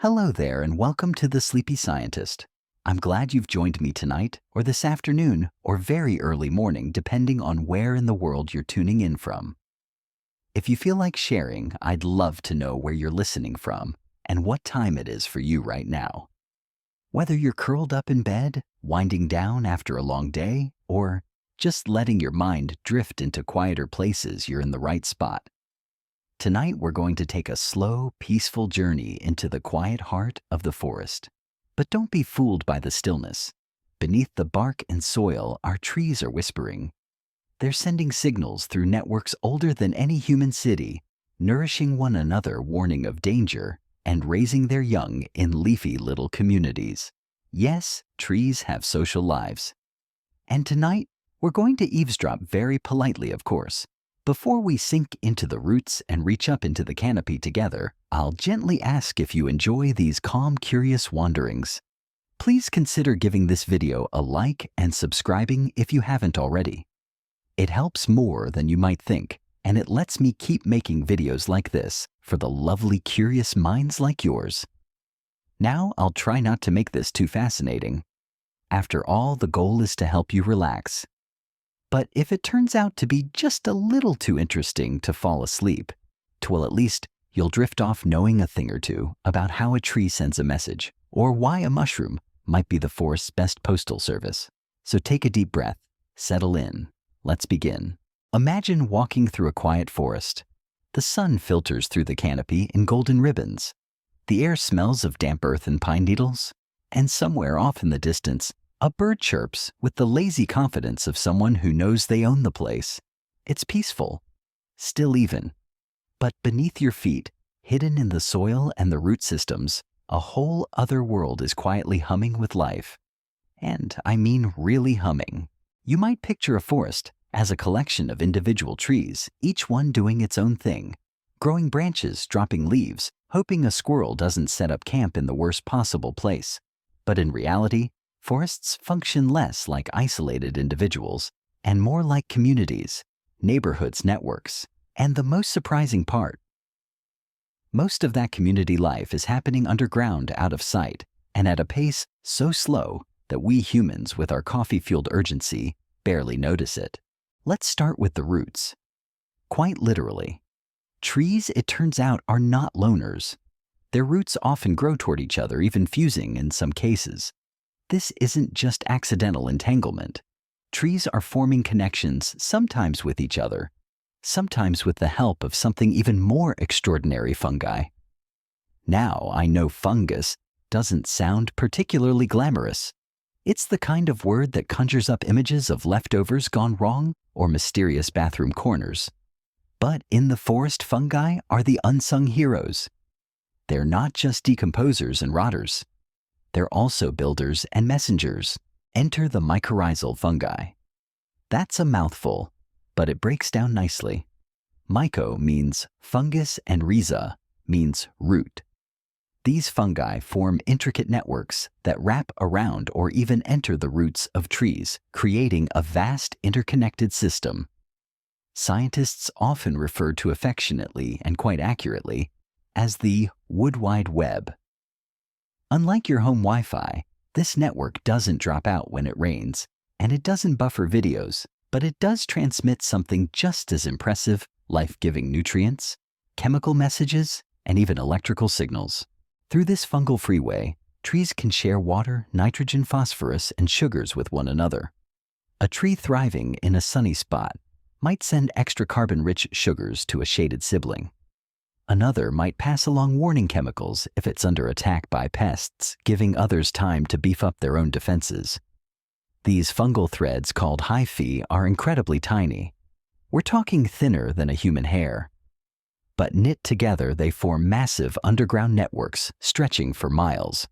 Hello there and welcome to The Sleepy Scientist. I'm glad you've joined me tonight, or this afternoon, or very early morning, depending on where in the world you're tuning in from. If you feel like sharing, I'd love to know where you're listening from and what time it is for you right now. Whether you're curled up in bed, winding down after a long day, or just letting your mind drift into quieter places, you're in the right spot. Tonight we're going to take a slow, peaceful journey into the quiet heart of the forest. But don't be fooled by the stillness. Beneath the bark and soil, our trees are whispering. They're sending signals through networks older than any human city, nourishing one another, warning of danger, and raising their young in leafy little communities. Yes, trees have social lives. And tonight, we're going to eavesdrop very politely, of course. Before we sink into the roots and reach up into the canopy together, I'll gently ask if you enjoy these calm, curious wanderings. Please consider giving this video a like and subscribing if you haven't already. It helps more than you might think, and it lets me keep making videos like this for the lovely, curious minds like yours. Now, I'll try not to make this too fascinating. After all, the goal is to help you relax. But if it turns out to be just a little too interesting to fall asleep, well, at least you'll drift off knowing a thing or two about how a tree sends a message, or why a mushroom might be the forest's best postal service. So take a deep breath, settle in. Let's begin. Imagine walking through a quiet forest. The sun filters through the canopy in golden ribbons. The air smells of damp earth and pine needles. And somewhere off in the distance, a bird chirps with the lazy confidence of someone who knows they own the place. It's peaceful, still even. But beneath your feet, hidden in the soil and the root systems, a whole other world is quietly humming with life. And I mean really humming. You might picture a forest as a collection of individual trees, each one doing its own thing, growing branches, dropping leaves, hoping a squirrel doesn't set up camp in the worst possible place. But in reality, forests function less like isolated individuals and more like communities, neighborhoods, networks. And the most surprising part, most of that community life is happening underground, out of sight, and at a pace so slow that we humans, with our coffee-fueled urgency, barely notice it. Let's start with the roots. Quite literally, trees, it turns out, are not loners. Their roots often grow toward each other, even fusing in some cases. This isn't just accidental entanglement. Trees are forming connections, sometimes with each other, sometimes with the help of something even more extraordinary, fungi. Now, I know fungus doesn't sound particularly glamorous. It's the kind of word that conjures up images of leftovers gone wrong or mysterious bathroom corners. But in the forest, fungi are the unsung heroes. They're not just decomposers and rotters. They're also builders and messengers. Enter the mycorrhizal fungi. That's a mouthful, but it breaks down nicely. Myco means fungus and rhiza means root. These fungi form intricate networks that wrap around or even enter the roots of trees, creating a vast interconnected system. Scientists often refer to affectionately and quite accurately as the Wood Wide Web. Unlike your home Wi-Fi, this network doesn't drop out when it rains, and it doesn't buffer videos, but it does transmit something just as impressive: life-giving nutrients, chemical messages, and even electrical signals. Through this fungal freeway, trees can share water, nitrogen, phosphorus, and sugars with one another. A tree thriving in a sunny spot might send extra carbon-rich sugars to a shaded sibling. Another might pass along warning chemicals if it's under attack by pests, giving others time to beef up their own defenses. These fungal threads, called hyphae, are incredibly tiny. We're talking thinner than a human hair. But knit together, they form massive underground networks stretching for miles.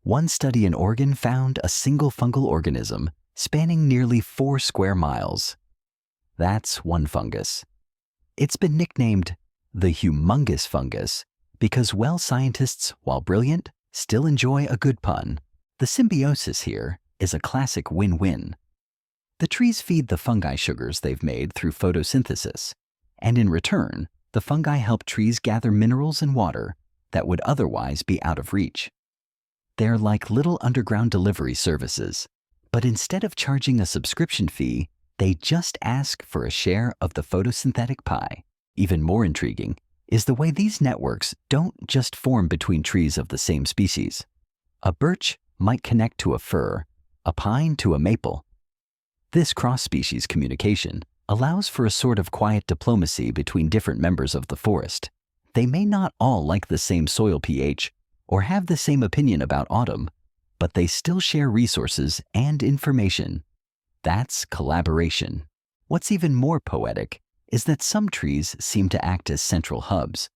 One study in Oregon found a single fungal organism spanning nearly 4 square miles. That's one fungus. It's been nicknamed the humongous fungus because, well, scientists, while brilliant, still enjoy a good pun. The symbiosis here is a classic win-win. The trees feed the fungi sugars they've made through photosynthesis, and in return, the fungi help trees gather minerals and water, that would otherwise be out of reach. They're like little underground delivery services, but instead of charging a subscription fee, they just ask for a share of the photosynthetic pie. Even more intriguing is the way these networks don't just form between trees of the same species. A birch might connect to a fir, a pine to a maple. This cross-species communication allows for a sort of quiet diplomacy between different members of the forest. They may not all like the same soil pH or have the same opinion about autumn, but they still share resources and information. That's collaboration. What's even more poetic is that some trees seem to act as central hubs.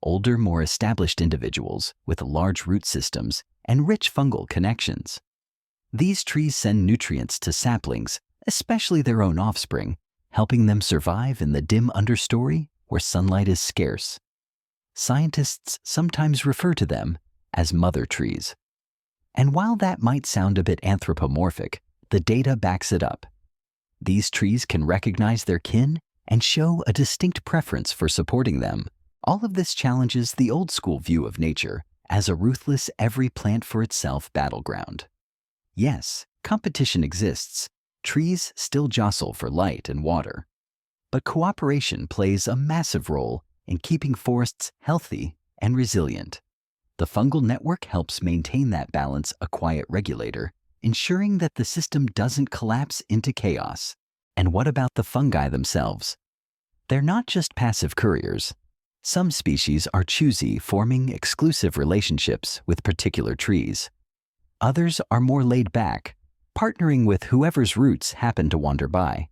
Older, more established individuals with large root systems and rich fungal connections. These trees send nutrients to saplings, especially their own offspring, helping them survive in the dim understory where sunlight is scarce. Scientists sometimes refer to them as mother trees. And while that might sound a bit anthropomorphic, the data backs it up. These trees can recognize their kin and show a distinct preference for supporting them. All of this challenges the old school view of nature as a ruthless every plant for itself battleground. Yes, competition exists. Trees still jostle for light and water. But cooperation plays a massive role in keeping forests healthy and resilient. The fungal network helps maintain that balance, a quiet regulator, ensuring that the system doesn't collapse into chaos. And what about the fungi themselves? They're not just passive couriers. Some species are choosy, forming exclusive relationships with particular trees. Others are more laid back, partnering with whoever's roots happen to wander by.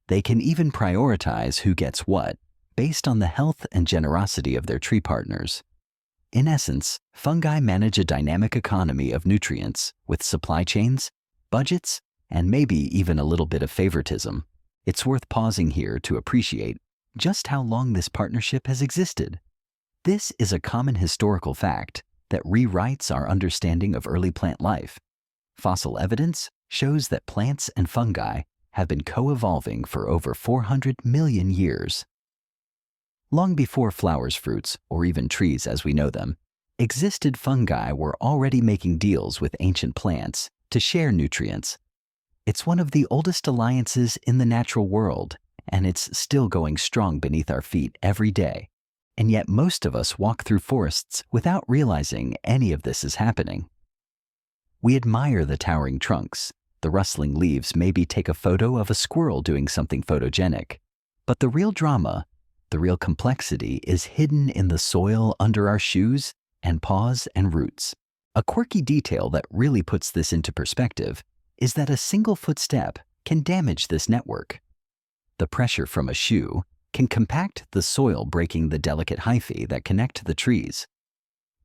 They can even prioritize who gets what, based on the health and generosity of their tree partners. In essence, fungi manage a dynamic economy of nutrients with supply chains, budgets, and maybe even a little bit of favoritism. It's worth pausing here to appreciate just how long this partnership has existed. This is a common historical fact that rewrites our understanding of early plant life. Fossil evidence shows that plants and fungi have been co-evolving for over 400 million years. Long before flowers, fruits, or even trees as we know them existed, fungi were already making deals with ancient plants to share nutrients. It's one of the oldest alliances in the natural world, and it's still going strong beneath our feet every day. And yet most of us walk through forests without realizing any of this is happening. We admire the towering trunks, the rustling leaves, maybe take a photo of a squirrel doing something photogenic. But the real drama, the real complexity is hidden in the soil under our shoes and paws and roots. A quirky detail that really puts this into perspective is that a single footstep can damage this network. The pressure from a shoe can compact the soil, breaking the delicate hyphae that connect the trees.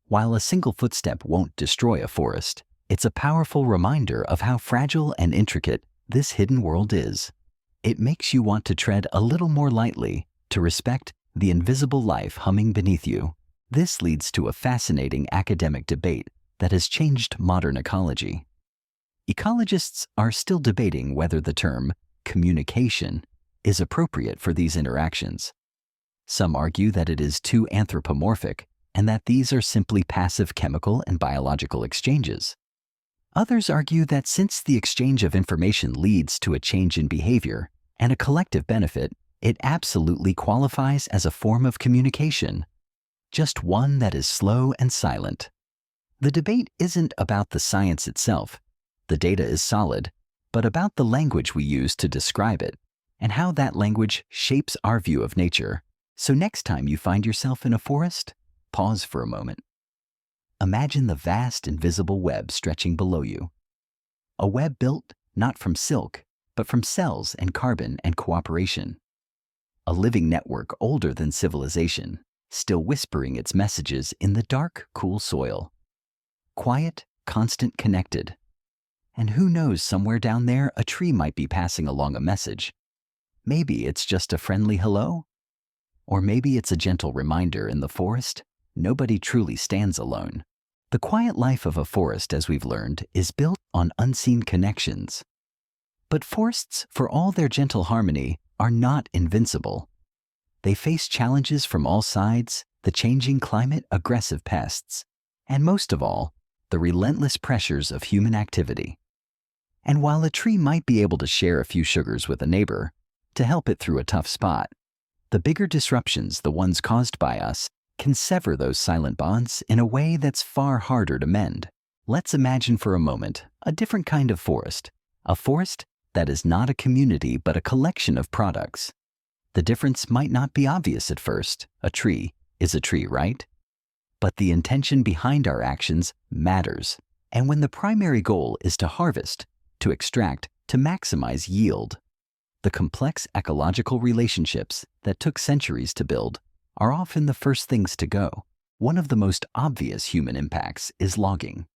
While a single footstep won't destroy a forest, it's a powerful reminder of how fragile and intricate this hidden world is. It makes you want to tread a little more lightly, to respect the invisible life humming beneath you. This leads to a fascinating academic debate that has changed modern ecology. Ecologists are still debating whether the term communication is appropriate for these interactions. Some argue that it is too anthropomorphic and that these are simply passive chemical and biological exchanges. Others argue that since the exchange of information leads to a change in behavior and a collective benefit, it absolutely qualifies as a form of communication, just one that is slow and silent. The debate isn't about the science itself. The data is solid, but about the language we use to describe it and how that language shapes our view of nature. So next time you find yourself in a forest, pause for a moment. Imagine the vast invisible web stretching below you. A web built not from silk, but from cells and carbon and cooperation. A living network older than civilization, still whispering its messages in the dark, cool soil. Quiet, constant, connected. And who knows, somewhere down there, a tree might be passing along a message. Maybe it's just a friendly hello. Or maybe it's a gentle reminder in the forest, nobody truly stands alone. The quiet life of a forest, as we've learned, is built on unseen connections. But forests, for all their gentle harmony, are not invincible. They face challenges from all sides the changing climate, aggressive pests, and most of all, the relentless pressures of human activity. And while a tree might be able to share a few sugars with a neighbor to help it through a tough spot, the bigger disruptions, the ones caused by us, can sever those silent bonds in a way that's far harder to mend. Let's imagine for a moment a different kind of forest, a forest that is not a community but a collection of products. The difference might not be obvious at first. A tree is a tree, right? But the intention behind our actions matters. And when the primary goal is to harvest, to extract, to maximize yield, the complex ecological relationships that took centuries to build are often the first things to go. One of the most obvious human impacts is logging.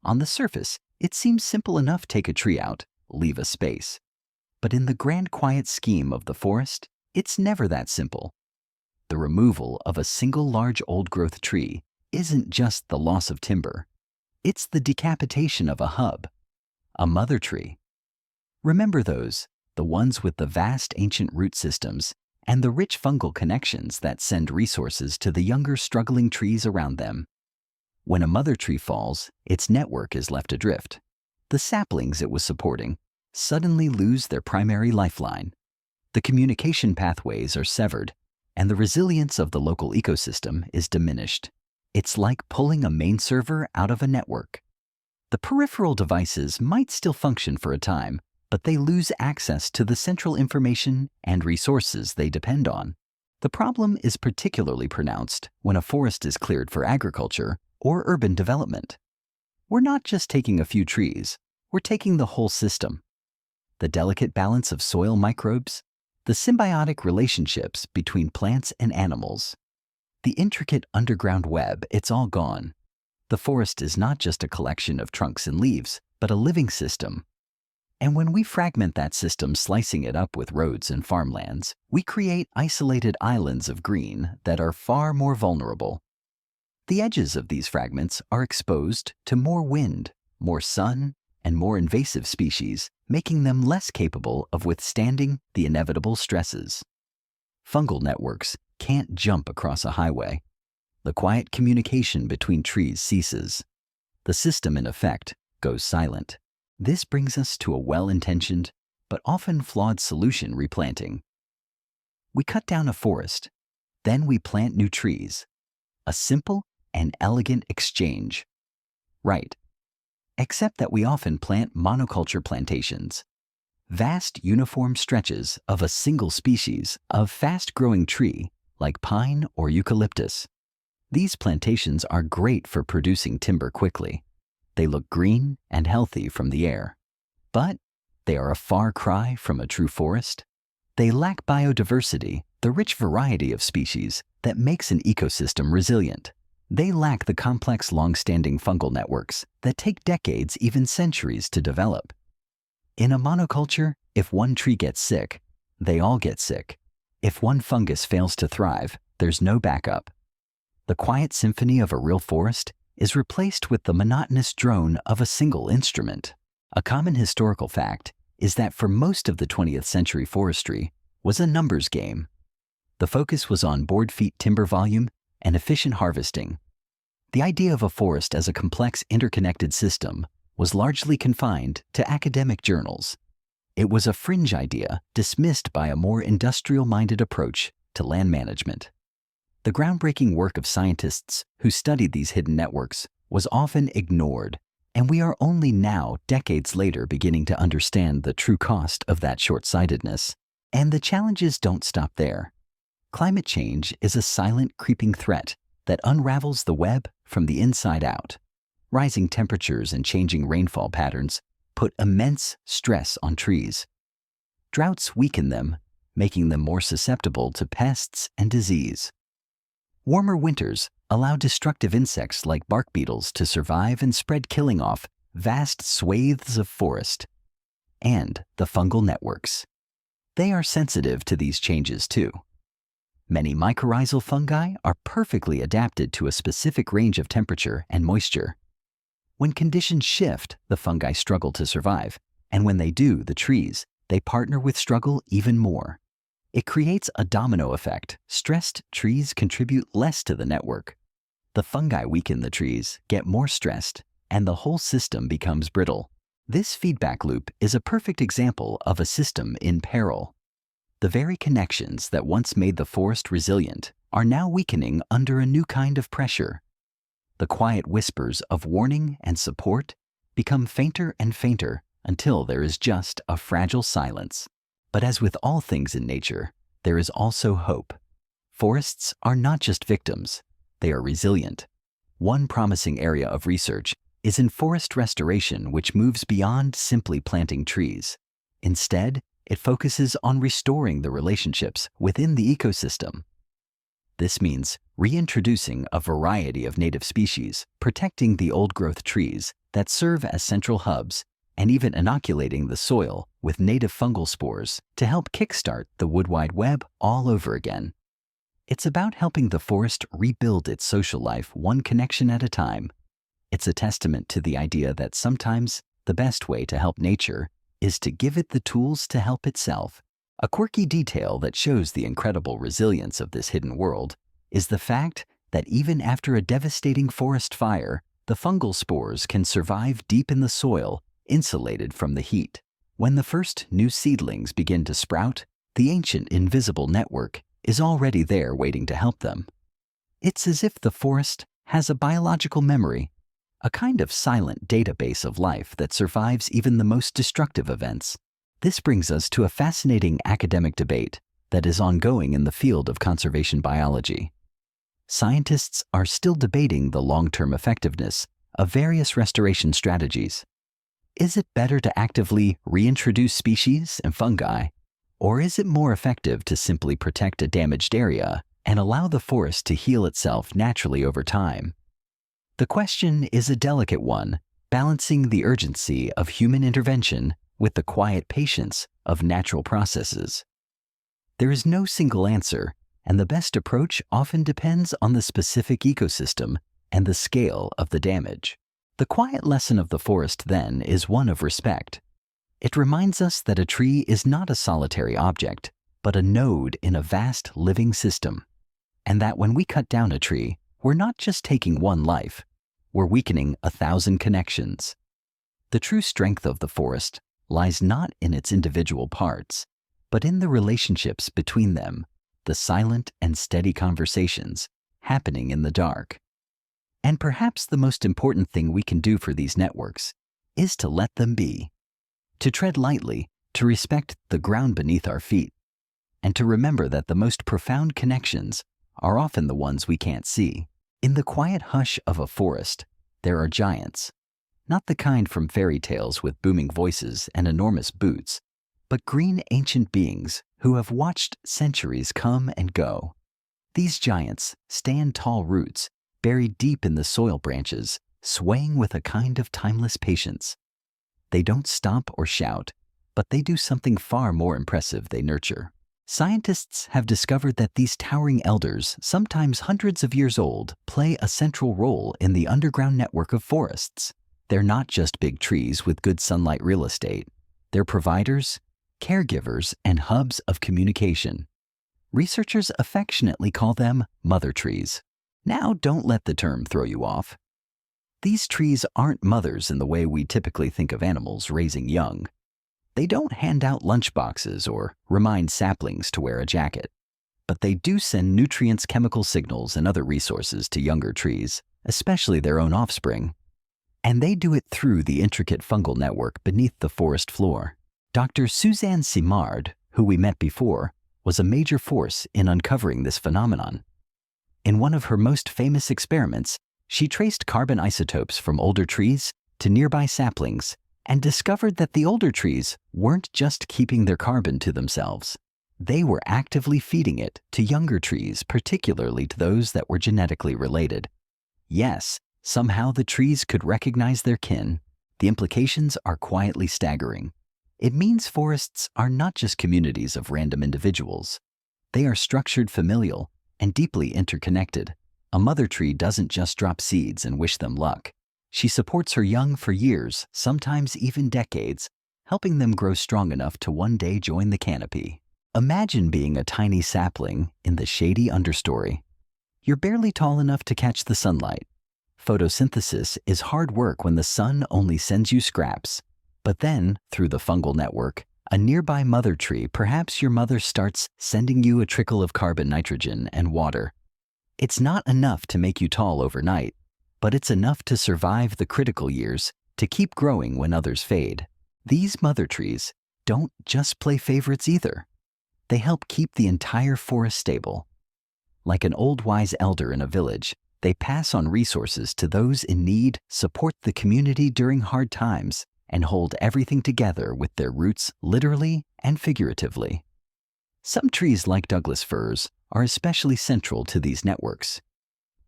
On the surface, it seems simple enough: take a tree out, leave a space. But in the grand quiet scheme of the forest, it's never that simple. The removal of a single large old-growth tree isn't just the loss of timber. It's the decapitation of a hub, a mother tree. Remember those, the ones with the vast ancient root systems and the rich fungal connections that send resources to the younger struggling trees around them. When a mother tree falls, its network is left adrift. The saplings it was supporting suddenly lose their primary lifeline. The communication pathways are severed, and the resilience of the local ecosystem is diminished. It's like pulling a main server out of a network. The peripheral devices might still function for a time, but they lose access to the central information and resources they depend on. The problem is particularly pronounced when a forest is cleared for agriculture or urban development. We're not just taking a few trees, we're taking the whole system. The delicate balance of soil microbes, the symbiotic relationships between plants and animals, the intricate underground web, it's all gone. The forest is not just a collection of trunks and leaves, but a living system. And when we fragment that system, slicing it up with roads and farmlands, we create isolated islands of green that are far more vulnerable. The edges of these fragments are exposed to more wind, more sun, and more invasive species, making them less capable of withstanding the inevitable stresses. Fungal networks can't jump across a highway. The quiet communication between trees ceases. The system, in effect, goes silent. This brings us to a well-intentioned, but often flawed solution: replanting. We cut down a forest, then we plant new trees. A simple and elegant exchange. Right. Except that we often plant monoculture plantations, vast uniform stretches of a single species of fast-growing tree like pine or eucalyptus. These plantations are great for producing timber quickly. They look green and healthy from the air, but they are a far cry from a true forest. They lack biodiversity, the rich variety of species that makes an ecosystem resilient. They lack the complex, long-standing fungal networks that take decades, even centuries, to develop. In a monoculture, if one tree gets sick, they all get sick. If one fungus fails to thrive, there's no backup. The quiet symphony of a real forest is replaced with the monotonous drone of a single instrument. A common historical fact is that for most of the 20th century, forestry was a numbers game. The focus was on board feet timber volume and efficient harvesting. The idea of a forest as a complex, interconnected system was largely confined to academic journals. It was a fringe idea dismissed by a more industrial-minded approach to land management. The groundbreaking work of scientists who studied these hidden networks was often ignored, and we are only now, decades later, beginning to understand the true cost of that short-sightedness. And the challenges don't stop there. Climate change is a silent, creeping threat that unravels the web from the inside out. Rising temperatures and changing rainfall patterns put immense stress on trees. Droughts weaken them, making them more susceptible to pests and disease. Warmer winters allow destructive insects like bark beetles to survive and spread, killing off vast swathes of forest. And the fungal networks. They are sensitive to these changes too. Many mycorrhizal fungi are perfectly adapted to a specific range of temperature and moisture. When conditions shift, the fungi struggle to survive, and when they do, the trees, they partner with struggle even more. It creates a domino effect. Stressed trees contribute less to the network. The fungi weaken the trees, get more stressed, and the whole system becomes brittle. This feedback loop is a perfect example of a system in peril. The very connections that once made the forest resilient are now weakening under a new kind of pressure. The quiet whispers of warning and support become fainter and fainter until there is just a fragile silence. But as with all things in nature, there is also hope. Forests are not just victims, they are resilient. One promising area of research is in forest restoration, which moves beyond simply planting trees. Instead, it focuses on restoring the relationships within the ecosystem. This means reintroducing a variety of native species, protecting the old-growth trees that serve as central hubs, and even inoculating the soil with native fungal spores to help kickstart the wood wide web all over again. It's about helping the forest rebuild its social life one connection at a time. It's a testament to the idea that sometimes the best way to help nature is to give it the tools to help itself. A quirky detail that shows the incredible resilience of this hidden world is the fact that even after a devastating forest fire, the fungal spores can survive deep in the soil, insulated from the heat. When the first new seedlings begin to sprout, the ancient invisible network is already there waiting to help them. It's as if the forest has a biological memory, a kind of silent database of life that survives even the most destructive events. This brings us to a fascinating academic debate that is ongoing in the field of conservation biology. Scientists are still debating the long-term effectiveness of various restoration strategies. Is it better to actively reintroduce species and fungi, or is it more effective to simply protect a damaged area and allow the forest to heal itself naturally over time? The question is a delicate one, balancing the urgency of human intervention with the quiet patience of natural processes. There is no single answer, and the best approach often depends on the specific ecosystem and the scale of the damage. The quiet lesson of the forest, then, is one of respect. It reminds us that a tree is not a solitary object, but a node in a vast living system, and that when we cut down a tree, we're not just taking one life, we're weakening 1,000 connections. The true strength of the forest lies not in its individual parts, but in the relationships between them, the silent and steady conversations happening in the dark. And perhaps the most important thing we can do for these networks is to let them be, to tread lightly, to respect the ground beneath our feet, and to remember that the most profound connections are often the ones we can't see. In the quiet hush of a forest, there are giants, not the kind from fairy tales with booming voices and enormous boots, but green ancient beings who have watched centuries come and go. These giants stand tall roots, buried deep in the soil branches, swaying with a kind of timeless patience. They don't stomp or shout, but they do something far more impressive: they nurture. Scientists have discovered that these towering elders, sometimes hundreds of years old, play a central role in the underground network of forests. They're not just big trees with good sunlight real estate. They're providers, caregivers, and hubs of communication. Researchers affectionately call them mother trees. Now, don't let the term throw you off. These trees aren't mothers in the way we typically think of animals raising young. They don't hand out lunchboxes or remind saplings to wear a jacket, but they do send nutrients, chemical signals, and other resources to younger trees, especially their own offspring. And they do it through the intricate fungal network beneath the forest floor. Dr. Suzanne Simard, who we met before, was a major force in uncovering this phenomenon. In one of her most famous experiments, she traced carbon isotopes from older trees to nearby saplings and discovered that the older trees weren't just keeping their carbon to themselves. They were actively feeding it to younger trees, particularly to those that were genetically related. Yes, somehow the trees could recognize their kin. The implications are quietly staggering. It means forests are not just communities of random individuals. They are structured, familial, and deeply interconnected. A mother tree doesn't just drop seeds and wish them luck. She supports her young for years, sometimes even decades, helping them grow strong enough to one day join the canopy. Imagine being a tiny sapling in the shady understory. You're barely tall enough to catch the sunlight. Photosynthesis is hard work when the sun only sends you scraps. But then, through the fungal network, a nearby mother tree, perhaps your mother, starts sending you a trickle of carbon, nitrogen, and water. It's not enough to make you tall overnight, but it's enough to survive the critical years, to keep growing when others fade. These mother trees don't just play favorites either. They help keep the entire forest stable. Like an old wise elder in a village, they pass on resources to those in need, support the community during hard times, and hold everything together with their roots literally and figuratively. Some trees, like Douglas firs, are especially central to these networks.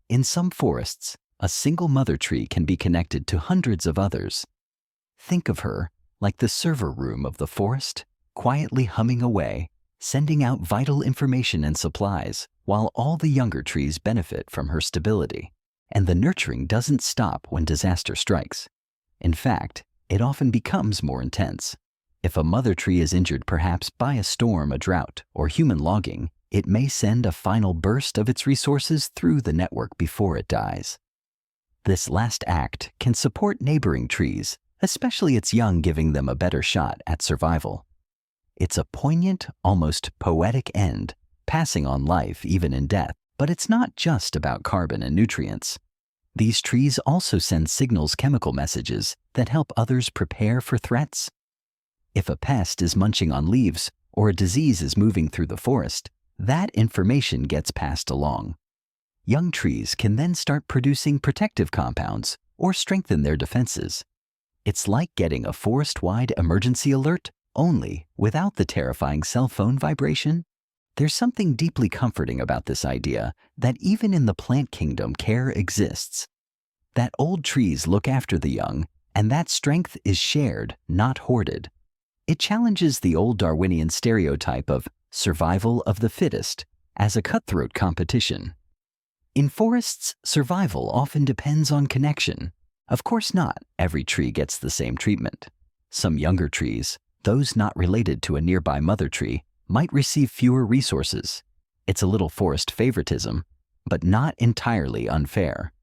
In some forests, a single mother tree can be connected to hundreds of others. Think of her like the server room of the forest, quietly humming away, sending out vital information and supplies, while all the younger trees benefit from her stability. And the nurturing doesn't stop when disaster strikes. In fact, it often becomes more intense. If a mother tree is injured, perhaps by a storm, a drought, or human logging, it may send a final burst of its resources through the network before it dies. This last act can support neighboring trees, especially its young, giving them a better shot at survival. It's a poignant, almost poetic end, passing on life even in death. But it's not just about carbon and nutrients. These trees also send signals, chemical messages that help others prepare for threats. If a pest is munching on leaves or a disease is moving through the forest, that information gets passed along. Young trees can then start producing protective compounds or strengthen their defenses. It's like getting a forest-wide emergency alert, only without the terrifying cell phone vibration. There's something deeply comforting about this idea that even in the plant kingdom, care exists. That old trees look after the young, and that strength is shared, not hoarded. It challenges the old Darwinian stereotype of survival of the fittest as a cutthroat competition. In forests, survival often depends on connection. Of course, not every tree gets the same treatment. Some younger trees, those not related to a nearby mother tree, might receive fewer resources. It's a little forest favoritism, but not entirely unfair.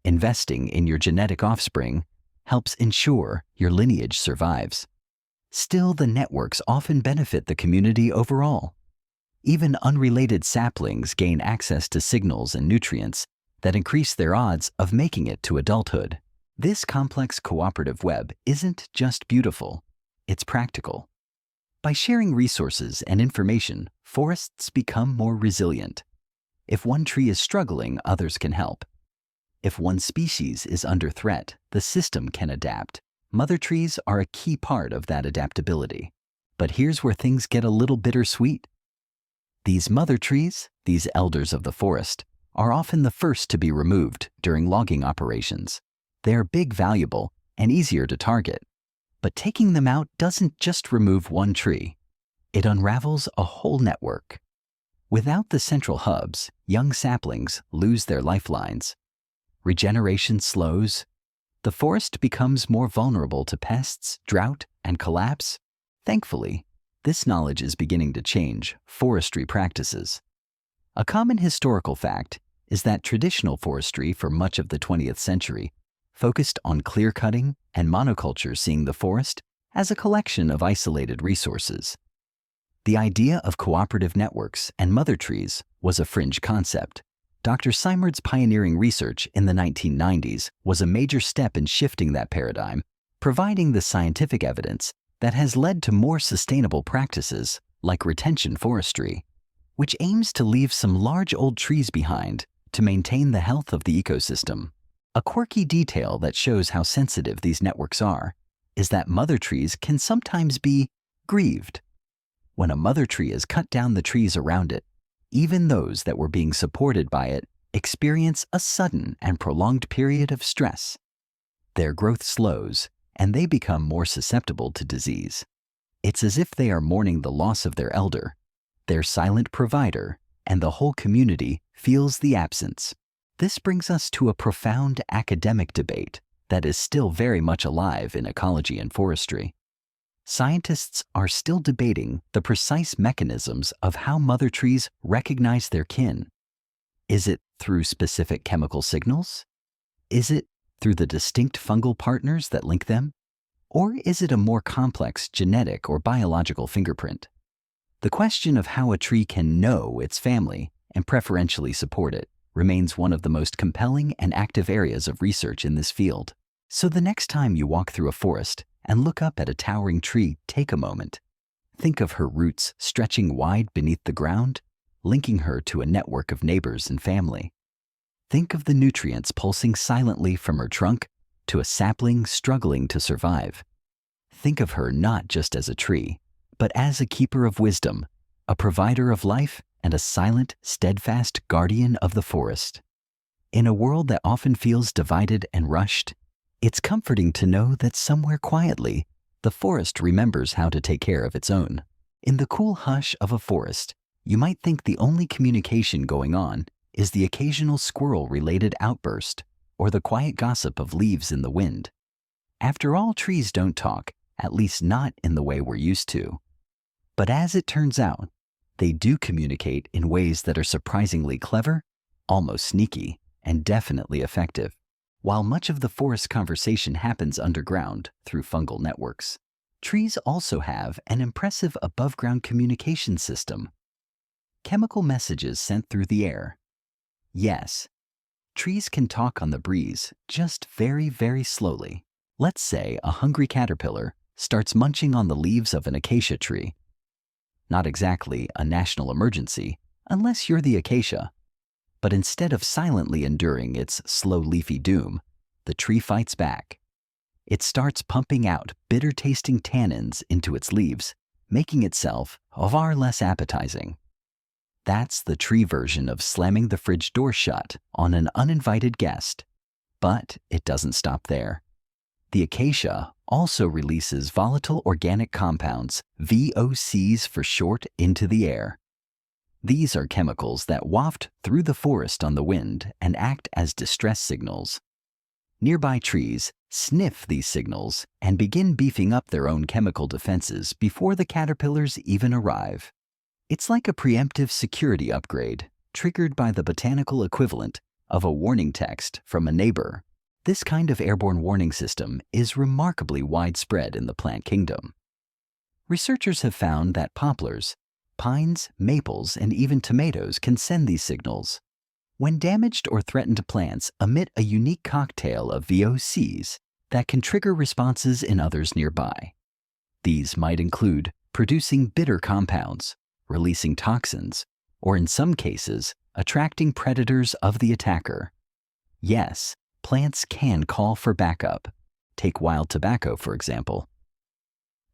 Investing in your genetic offspring helps ensure your lineage survives. Still, the networks often benefit the community overall. Even unrelated saplings gain access to signals and nutrients that increase their odds of making it to adulthood. This complex cooperative web isn't just beautiful, it's practical. By sharing resources and information, forests become more resilient. If one tree is struggling, others can help. If one species is under threat, the system can adapt. Mother trees are a key part of that adaptability. But here's where things get a little bittersweet. These mother trees, these elders of the forest, are often the first to be removed during logging operations. They are big, valuable, and easier to target. But taking them out doesn't just remove one tree. It unravels a whole network. Without the central hubs, young saplings lose their lifelines. Regeneration slows. The forest becomes more vulnerable to pests, drought, and collapse. Thankfully, this knowledge is beginning to change forestry practices. A common historical fact is that traditional forestry for much of the 20th century focused on clear-cutting and monoculture, seeing the forest as a collection of isolated resources. The idea of cooperative networks and mother trees was a fringe concept. Dr. Simard's pioneering research in the 1990s was a major step in shifting that paradigm, providing the scientific evidence that has led to more sustainable practices like retention forestry, which aims to leave some large old trees behind to maintain the health of the ecosystem. A quirky detail that shows how sensitive these networks are is that mother trees can sometimes be grieved. When a mother tree has cut down the trees around it, even those that were being supported by it experience a sudden and prolonged period of stress. Their growth slows, and they become more susceptible to disease. It's as if they are mourning the loss of their elder, their silent provider, and the whole community feels the absence. This brings us to a profound academic debate that is still very much alive in ecology and forestry. scientists are still debating the precise mechanisms of how mother trees recognize their kin. Is it through specific chemical signals? Is it through the distinct fungal partners that link them? Or is it a more complex genetic or biological fingerprint? The question of how a tree can know its family and preferentially support it remains one of the most compelling and active areas of research in this field. So the next time you walk through a forest and look up at a towering tree, take a moment. Think of her roots stretching wide beneath the ground, linking her to a network of neighbors and family. Think of the nutrients pulsing silently from her trunk to a sapling struggling to survive. Think of her not just as a tree, but as a keeper of wisdom, a provider of life, and a silent, steadfast guardian of the forest. In a world that often feels divided and rushed, it's comforting to know that somewhere quietly, the forest remembers how to take care of its own. In the cool hush of a forest, you might think the only communication going on is the occasional squirrel-related outburst or the quiet gossip of leaves in the wind. After all, trees don't talk, at least not in the way we're used to. But as it turns out, they do communicate in ways that are surprisingly clever, almost sneaky, and definitely effective. While much of the forest conversation happens underground through fungal networks, trees also have an impressive above-ground communication system. Chemical messages sent through the air. Yes, trees can talk on the breeze, just very, very slowly. Let's say a hungry caterpillar starts munching on the leaves of an acacia tree. Not exactly a national emergency, unless you're the acacia. But instead of silently enduring its slow leafy doom, the tree fights back. It starts pumping out bitter-tasting tannins into its leaves, making itself far less appetizing. That's the tree version of slamming the fridge door shut on an uninvited guest. But it doesn't stop there. The acacia also releases volatile organic compounds, VOCs for short, into the air. These are chemicals that waft through the forest on the wind and act as distress signals. Nearby trees sniff these signals and begin beefing up their own chemical defenses before the caterpillars even arrive. It's like a preemptive security upgrade, triggered by the botanical equivalent of a warning text from a neighbor. This kind of airborne warning system is remarkably widespread in the plant kingdom. Researchers have found that poplars, pines, maples, and even tomatoes can send these signals. When damaged or threatened plants emit a unique cocktail of VOCs that can trigger responses in others nearby. These might include producing bitter compounds, releasing toxins, or in some cases, attracting predators of the attacker. Yes, plants can call for backup. Take wild tobacco, for example.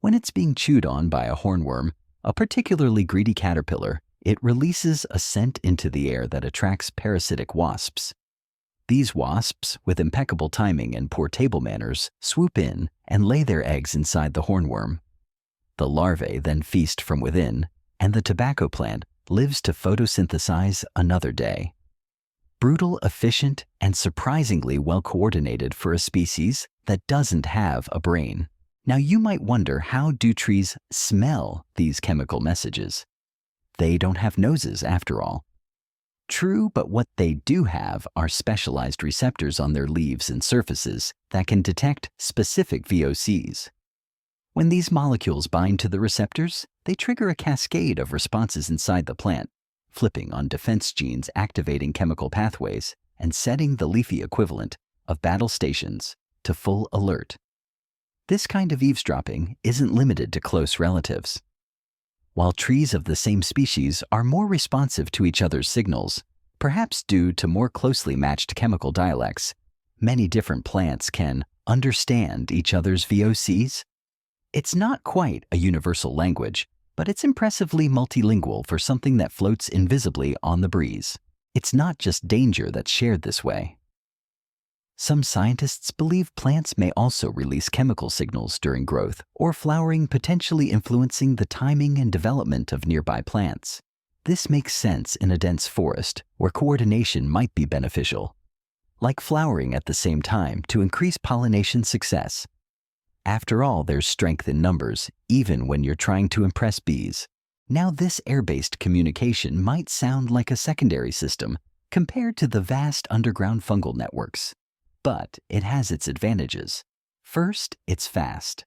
When it's being chewed on by a hornworm, a particularly greedy caterpillar, it releases a scent into the air that attracts parasitic wasps. These wasps, with impeccable timing and poor table manners, swoop in and lay their eggs inside the hornworm. The larvae then feast from within, and the tobacco plant lives to photosynthesize another day. Brutal, efficient, and surprisingly well coordinated for a species that doesn't have a brain. Now you might wonder, how do trees smell these chemical messages? They don't have noses after all. True, but what they do have are specialized receptors on their leaves and surfaces that can detect specific VOCs. When these molecules bind to the receptors, they trigger a cascade of responses inside the plant, flipping on defense genes, activating chemical pathways, and setting the leafy equivalent of battle stations to full alert. This kind of eavesdropping isn't limited to close relatives. While trees of the same species are more responsive to each other's signals, perhaps due to more closely matched chemical dialects, many different plants can understand each other's VOCs. It's not quite a universal language, but it's impressively multilingual for something that floats invisibly on the breeze. It's not just danger that's shared this way. Some scientists believe plants may also release chemical signals during growth or flowering, potentially influencing the timing and development of nearby plants. This makes sense in a dense forest where coordination might be beneficial, like flowering at the same time to increase pollination success. After all, there's strength in numbers, even when you're trying to impress bees. Now, this air-based communication might sound like a secondary system compared to the vast underground fungal networks, but it has its advantages. First, it's fast.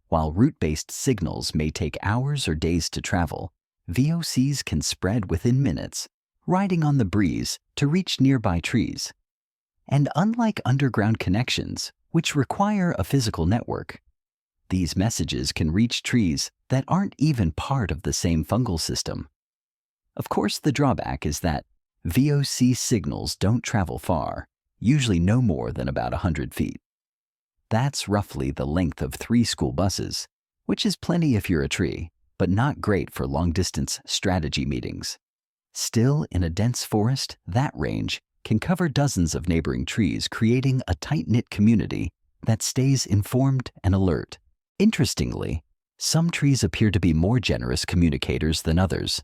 While root-based signals may take hours or days to travel, VOCs can spread within minutes, riding on the breeze to reach nearby trees. And unlike underground connections, which require a physical network, these messages can reach trees that aren't even part of the same fungal system. Of course, the drawback is that VOC signals don't travel far, usually no more than about 100 feet. That's roughly the length of 3 school buses, which is plenty if you're a tree, but not great for long-distance strategy meetings. Still, in a dense forest, that range can cover dozens of neighboring trees, creating a tight-knit community that stays informed and alert. Interestingly, some trees appear to be more generous communicators than others.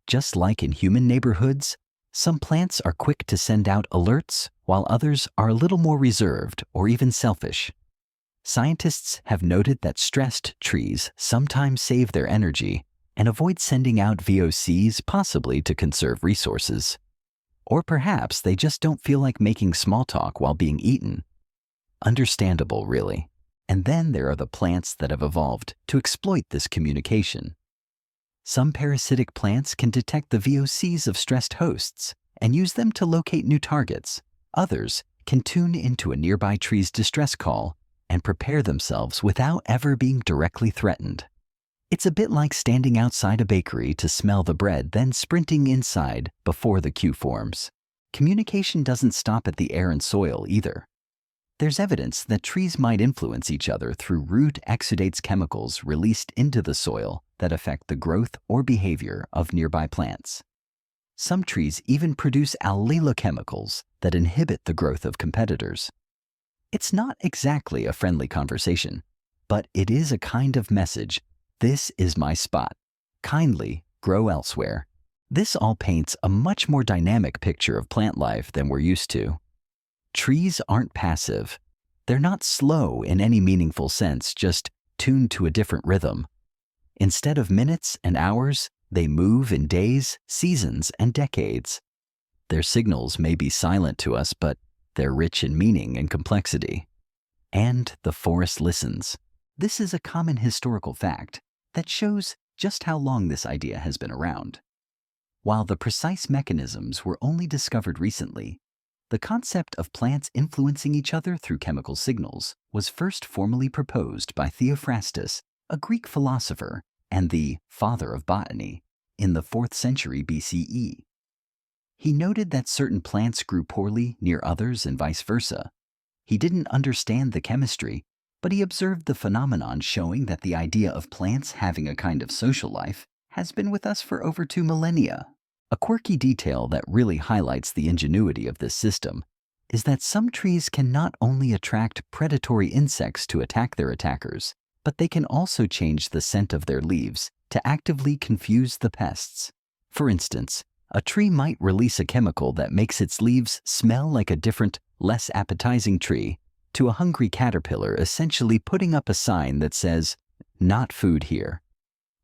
Just like in human neighborhoods, some plants are quick to send out alerts, while others are a little more reserved or even selfish. Scientists have noted that stressed trees sometimes save their energy and avoid sending out VOCs, possibly to conserve resources. Or perhaps they just don't feel like making small talk while being eaten. Understandable, really. And then there are the plants that have evolved to exploit this communication. Some parasitic plants can detect the VOCs of stressed hosts and use them to locate new targets. Others can tune into a nearby tree's distress call and prepare themselves without ever being directly threatened. It's a bit like standing outside a bakery to smell the bread, then sprinting inside before the queue forms. Communication doesn't stop at the air and soil either. There's evidence that trees might influence each other through root exudates chemicals released into the soil that affect the growth or behavior of nearby plants. Some trees even produce allelochemicals that inhibit the growth of competitors. It's not exactly a friendly conversation, but it is a kind of message. This is my spot. Kindly grow elsewhere. This all paints a much more dynamic picture of plant life than we're used to. Trees aren't passive. They're not slow in any meaningful sense, just tuned to a different rhythm. Instead of minutes and hours, they move in days, seasons, and decades. Their signals may be silent to us, but they're rich in meaning and complexity. And the forest listens. This is a common historical fact that shows just how long this idea has been around. While the precise mechanisms were only discovered recently, the concept of plants influencing each other through chemical signals was first formally proposed by Theophrastus, a Greek philosopher and the father of botany, in the 4th century BCE. He noted that certain plants grew poorly near others and vice versa. He didn't understand the chemistry, but he observed the phenomenon, showing that the idea of plants having a kind of social life has been with us for over 2 millennia. A quirky detail that really highlights the ingenuity of this system is that some trees can not only attract predatory insects to attack their attackers, but they can also change the scent of their leaves to actively confuse the pests. For instance, a tree might release a chemical that makes its leaves smell like a different, less appetizing tree to a hungry caterpillar, essentially putting up a sign that says, "Not food here."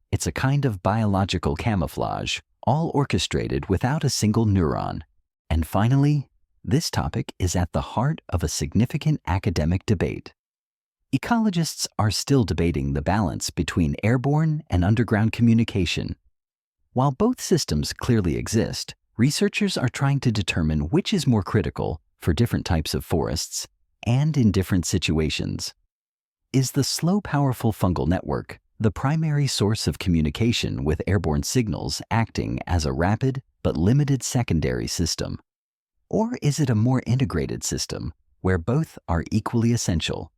It's a kind of biological camouflage, all orchestrated without a single neuron. And finally, this topic is at the heart of a significant academic debate. Ecologists are still debating the balance between airborne and underground communication. While both systems clearly exist, researchers are trying to determine which is more critical for different types of forests and in different situations. Is the slow, powerful fungal network the primary source of communication, with airborne signals acting as a rapid but limited secondary system? Or is it a more integrated system where both are equally essential?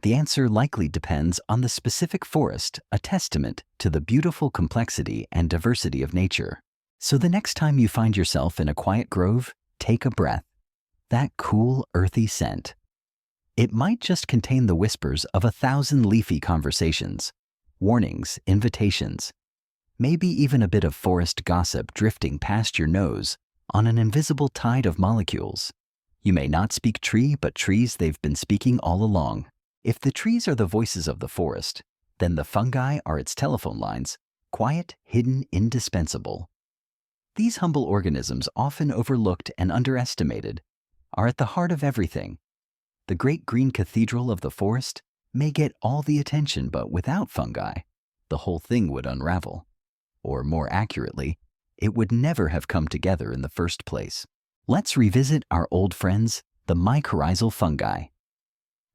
The answer likely depends on the specific forest, a testament to the beautiful complexity and diversity of nature. So the next time you find yourself in a quiet grove, take a breath. That cool, earthy scent. It might just contain the whispers of 1,000 leafy conversations, warnings, invitations, maybe even a bit of forest gossip drifting past your nose on an invisible tide of molecules. You may not speak tree, but trees, they've been speaking all along. If the trees are the voices of the forest, then the fungi are its telephone lines, quiet, hidden, indispensable. These humble organisms, often overlooked and underestimated, are at the heart of everything. The great green cathedral of the forest may get all the attention, but without fungi, the whole thing would unravel. Or more accurately, it would never have come together in the first place. Let's revisit our old friends, the mycorrhizal fungi.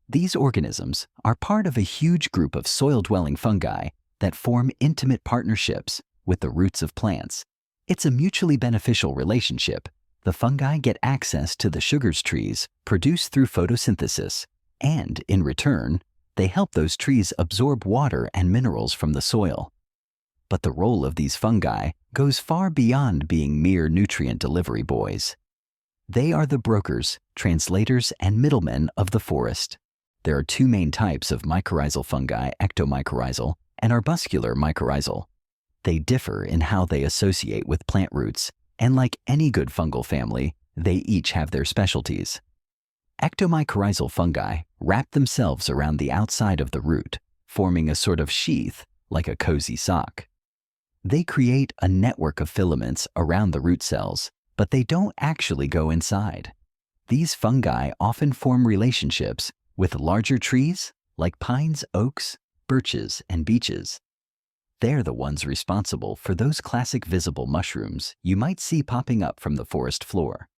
These organisms are part of a huge group of soil-dwelling fungi that form intimate partnerships with the roots of plants. It's a mutually beneficial relationship. The fungi get access to the sugars trees produce through photosynthesis, and in return, they help those trees absorb water and minerals from the soil. But the role of these fungi goes far beyond being mere nutrient delivery boys. They are the brokers, translators, and middlemen of the forest. There are two main types of mycorrhizal fungi, ectomycorrhizal and arbuscular mycorrhizal. They differ in how they associate with plant roots, and like any good fungal family, they each have their specialties. Ectomycorrhizal fungi wrap themselves around the outside of the root, forming a sort of sheath like a cozy sock. They create a network of filaments around the root cells, but they don't actually go inside. These fungi often form relationships with larger trees like pines, oaks, birches, and beeches. They're the ones responsible for those classic visible mushrooms you might see popping up from the forest floor.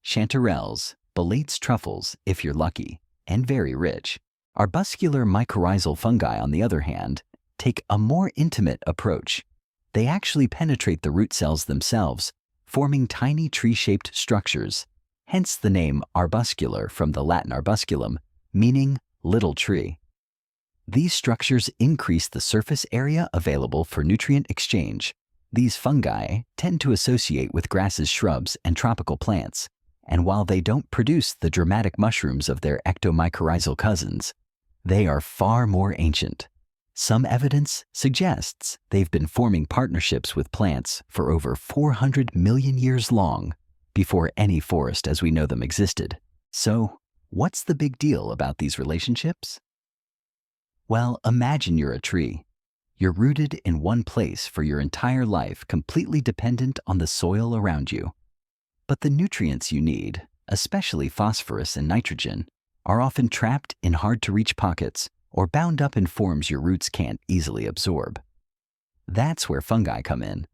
Chanterelles, Ballate's truffles, if you're lucky, and very rich. Arbuscular mycorrhizal fungi, on the other hand, take a more intimate approach. They actually penetrate the root cells themselves, forming tiny tree-shaped structures, hence the name arbuscular from the Latin arbusculum, meaning little tree. These structures increase the surface area available for nutrient exchange. These fungi tend to associate with grasses, shrubs, and tropical plants, and while they don't produce the dramatic mushrooms of their ectomycorrhizal cousins, they are far more ancient. Some evidence suggests they've been forming partnerships with plants for over 400 million years long, before any forest as we know them existed. So, what's the big deal about these relationships? Well, imagine you're a tree. You're rooted in one place for your entire life, completely dependent on the soil around you. But the nutrients you need, especially phosphorus and nitrogen, are often trapped in hard-to-reach pockets or bound up in forms your roots can't easily absorb. That's where fungi come in.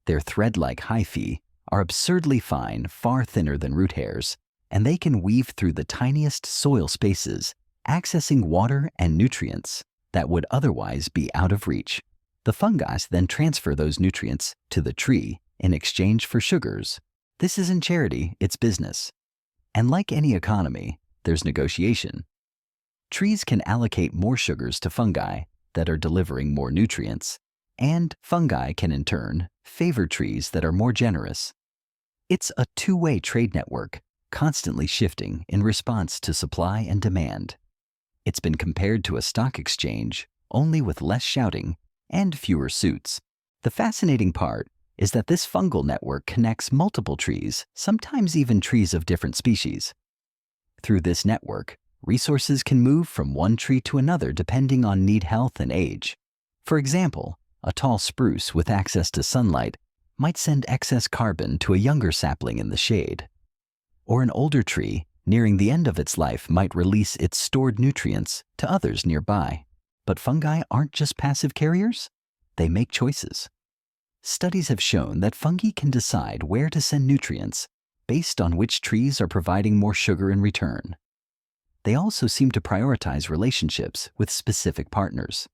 Their thread-like hyphae are absurdly fine, far thinner than root hairs, and they can weave through the tiniest soil spaces, accessing water and nutrients that would otherwise be out of reach. The fungi then transfer those nutrients to the tree in exchange for sugars. This isn't charity, it's business. And like any economy, there's negotiation. Trees can allocate more sugars to fungi that are delivering more nutrients, and fungi can in turn favor trees that are more generous. It's a two-way trade network, constantly shifting in response to supply and demand. It's been compared to a stock exchange, only with less shouting and fewer suits. The fascinating part is that this fungal network connects multiple trees, sometimes even trees of different species. Through this network, resources can move from one tree to another depending on need, health, and age. For example, a tall spruce with access to sunlight might send excess carbon to a younger sapling in the shade. Or an older tree, nearing the end of its life, might release its stored nutrients to others nearby. But fungi aren't just passive carriers, they make choices. Studies have shown that fungi can decide where to send nutrients based on which trees are providing more sugar in return. They also seem to prioritize relationships with specific partners.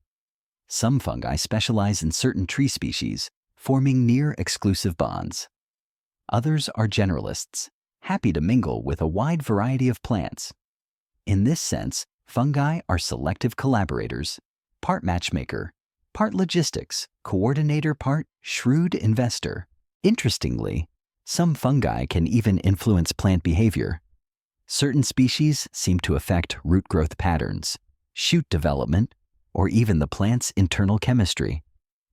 Some fungi specialize in certain tree species, forming near-exclusive bonds. Others are generalists, happy to mingle with a wide variety of plants. In this sense, fungi are selective collaborators, part matchmaker, part logistics, coordinator, part shrewd investor. Interestingly, some fungi can even influence plant behavior. Certain species seem to affect root growth patterns, shoot development, or even the plant's internal chemistry.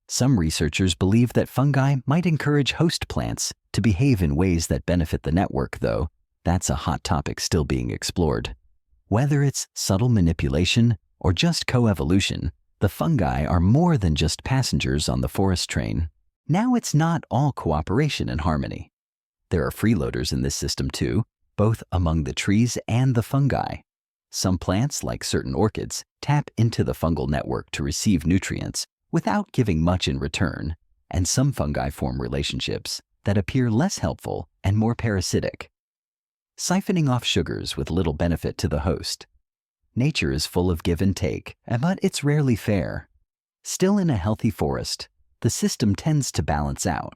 Some researchers believe that fungi might encourage host plants to behave in ways that benefit the network, though that's a hot topic still being explored. Whether it's subtle manipulation or just coevolution, the fungi are more than just passengers on the forest train. Now it's not all cooperation and harmony. There are freeloaders in this system too, both among the trees and the fungi. Some plants, like certain orchids, tap into the fungal network to receive nutrients without giving much in return, and some fungi form relationships that appear less helpful and more parasitic, siphoning off sugars with little benefit to the host. Nature is full of give and take, but it's rarely fair. Still, in a healthy forest, the system tends to balance out.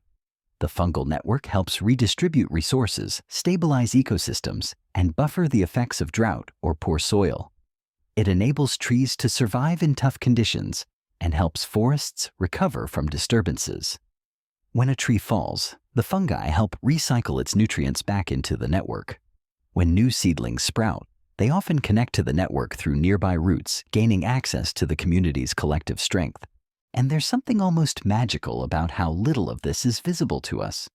The fungal network helps redistribute resources, stabilize ecosystems, and buffer the effects of drought or poor soil. It enables trees to survive in tough conditions and helps forests recover from disturbances. When a tree falls, the fungi help recycle its nutrients back into the network. When new seedlings sprout, they often connect to the network through nearby roots, gaining access to the community's collective strength. And there's something almost magical about how little of this is visible to us.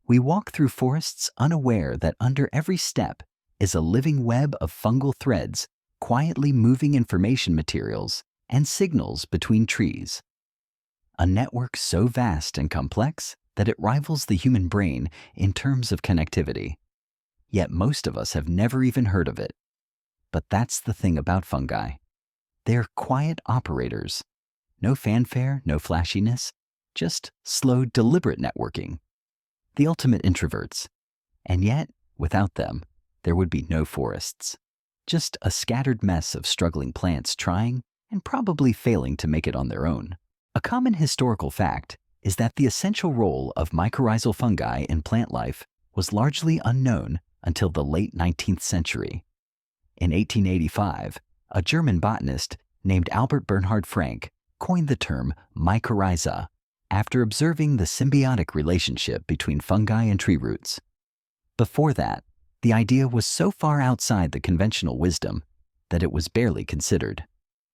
We walk through forests unaware that under every step is a living web of fungal threads, quietly moving information materials and signals between trees. A network so vast and complex that it rivals the human brain in terms of connectivity. Yet most of us have never even heard of it. But that's the thing about fungi. They're quiet operators. No fanfare, no flashiness, just slow, deliberate networking. The ultimate introverts. And yet, without them, there would be no forests. Just a scattered mess of struggling plants trying and probably failing to make it on their own. A common historical fact is that the essential role of mycorrhizal fungi in plant life was largely unknown until the late 19th century. In 1885, a German botanist named Albert Bernhard Frank coined the term mycorrhiza after observing the symbiotic relationship between fungi and tree roots. Before that, the idea was so far outside the conventional wisdom that it was barely considered.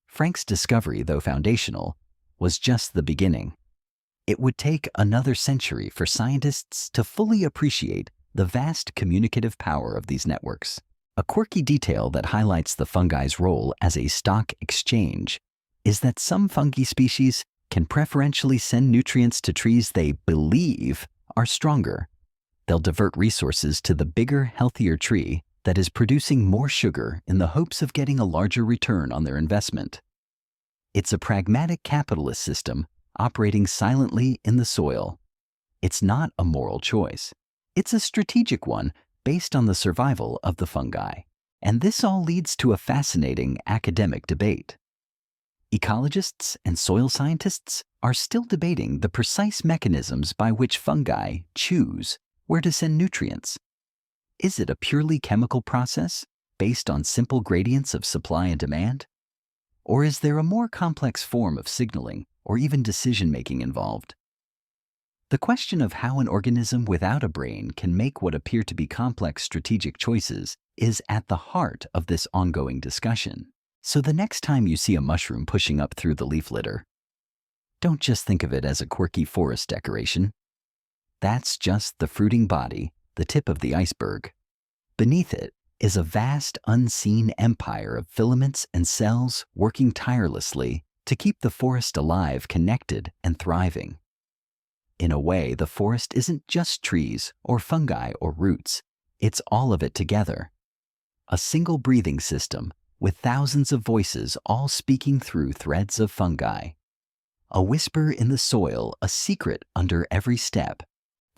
Frank's discovery, though foundational, was just the beginning. It would take another century for scientists to fully appreciate the vast communicative power of these networks. A quirky detail that highlights the fungi's role as a stock exchange is that some fungi species can preferentially send nutrients to trees they believe are stronger. They'll divert resources to the bigger, healthier tree that is producing more sugar in the hopes of getting a larger return on their investment. It's a pragmatic capitalist system operating silently in the soil. It's not a moral choice. It's a strategic one based on the survival of the fungi. And this all leads to a fascinating academic debate. Ecologists and soil scientists are still debating the precise mechanisms by which fungi choose where to send nutrients. Is it a purely chemical process based on simple gradients of supply and demand? Or is there a more complex form of signaling or even decision-making involved? The question of how an organism without a brain can make what appear to be complex strategic choices is at the heart of this ongoing discussion. So the next time you see a mushroom pushing up through the leaf litter, don't just think of it as a quirky forest decoration. That's just the fruiting body, the tip of the iceberg. Beneath it is a vast, unseen empire of filaments and cells working tirelessly to keep the forest alive, connected, and thriving. In a way, the forest isn't just trees or fungi or roots. It's all of it together. A single breathing system with thousands of voices all speaking through threads of fungi. A whisper in the soil, a secret under every step.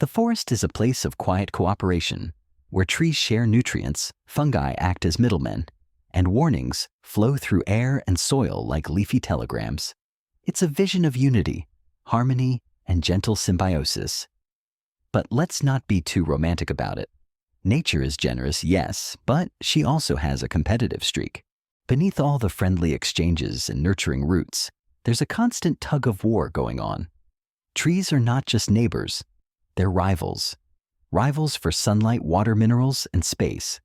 The forest is a place of quiet cooperation, where trees share nutrients, fungi act as middlemen, and warnings flow through air and soil like leafy telegrams. It's a vision of unity, harmony, and gentle symbiosis. But let's not be too romantic about it. Nature is generous, yes, but she also has a competitive streak. Beneath all the friendly exchanges and nurturing roots, there's a constant tug of war going on. Trees are not just neighbors, they're rivals. Rivals for sunlight, water minerals, and space.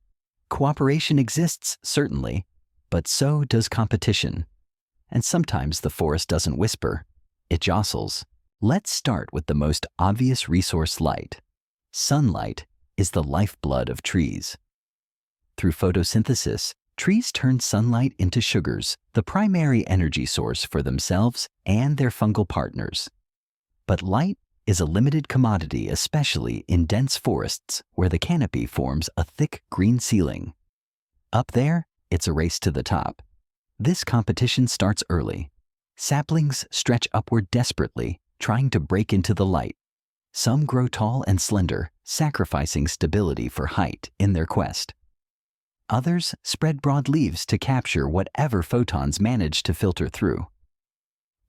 Cooperation exists, certainly, but so does competition. And sometimes the forest doesn't whisper, it jostles. Let's start with the most obvious resource: light. Sunlight is the lifeblood of trees. Through photosynthesis, Trees turn sunlight into sugars, the primary energy source for themselves and their fungal partners. But light is a limited commodity, especially in dense forests where the canopy forms a thick green ceiling. Up there, it's a race to the top. This competition starts early. Saplings stretch upward desperately, trying to break into the light. Some grow tall and slender, sacrificing stability for height in their quest. Others spread broad leaves to capture whatever photons manage to filter through.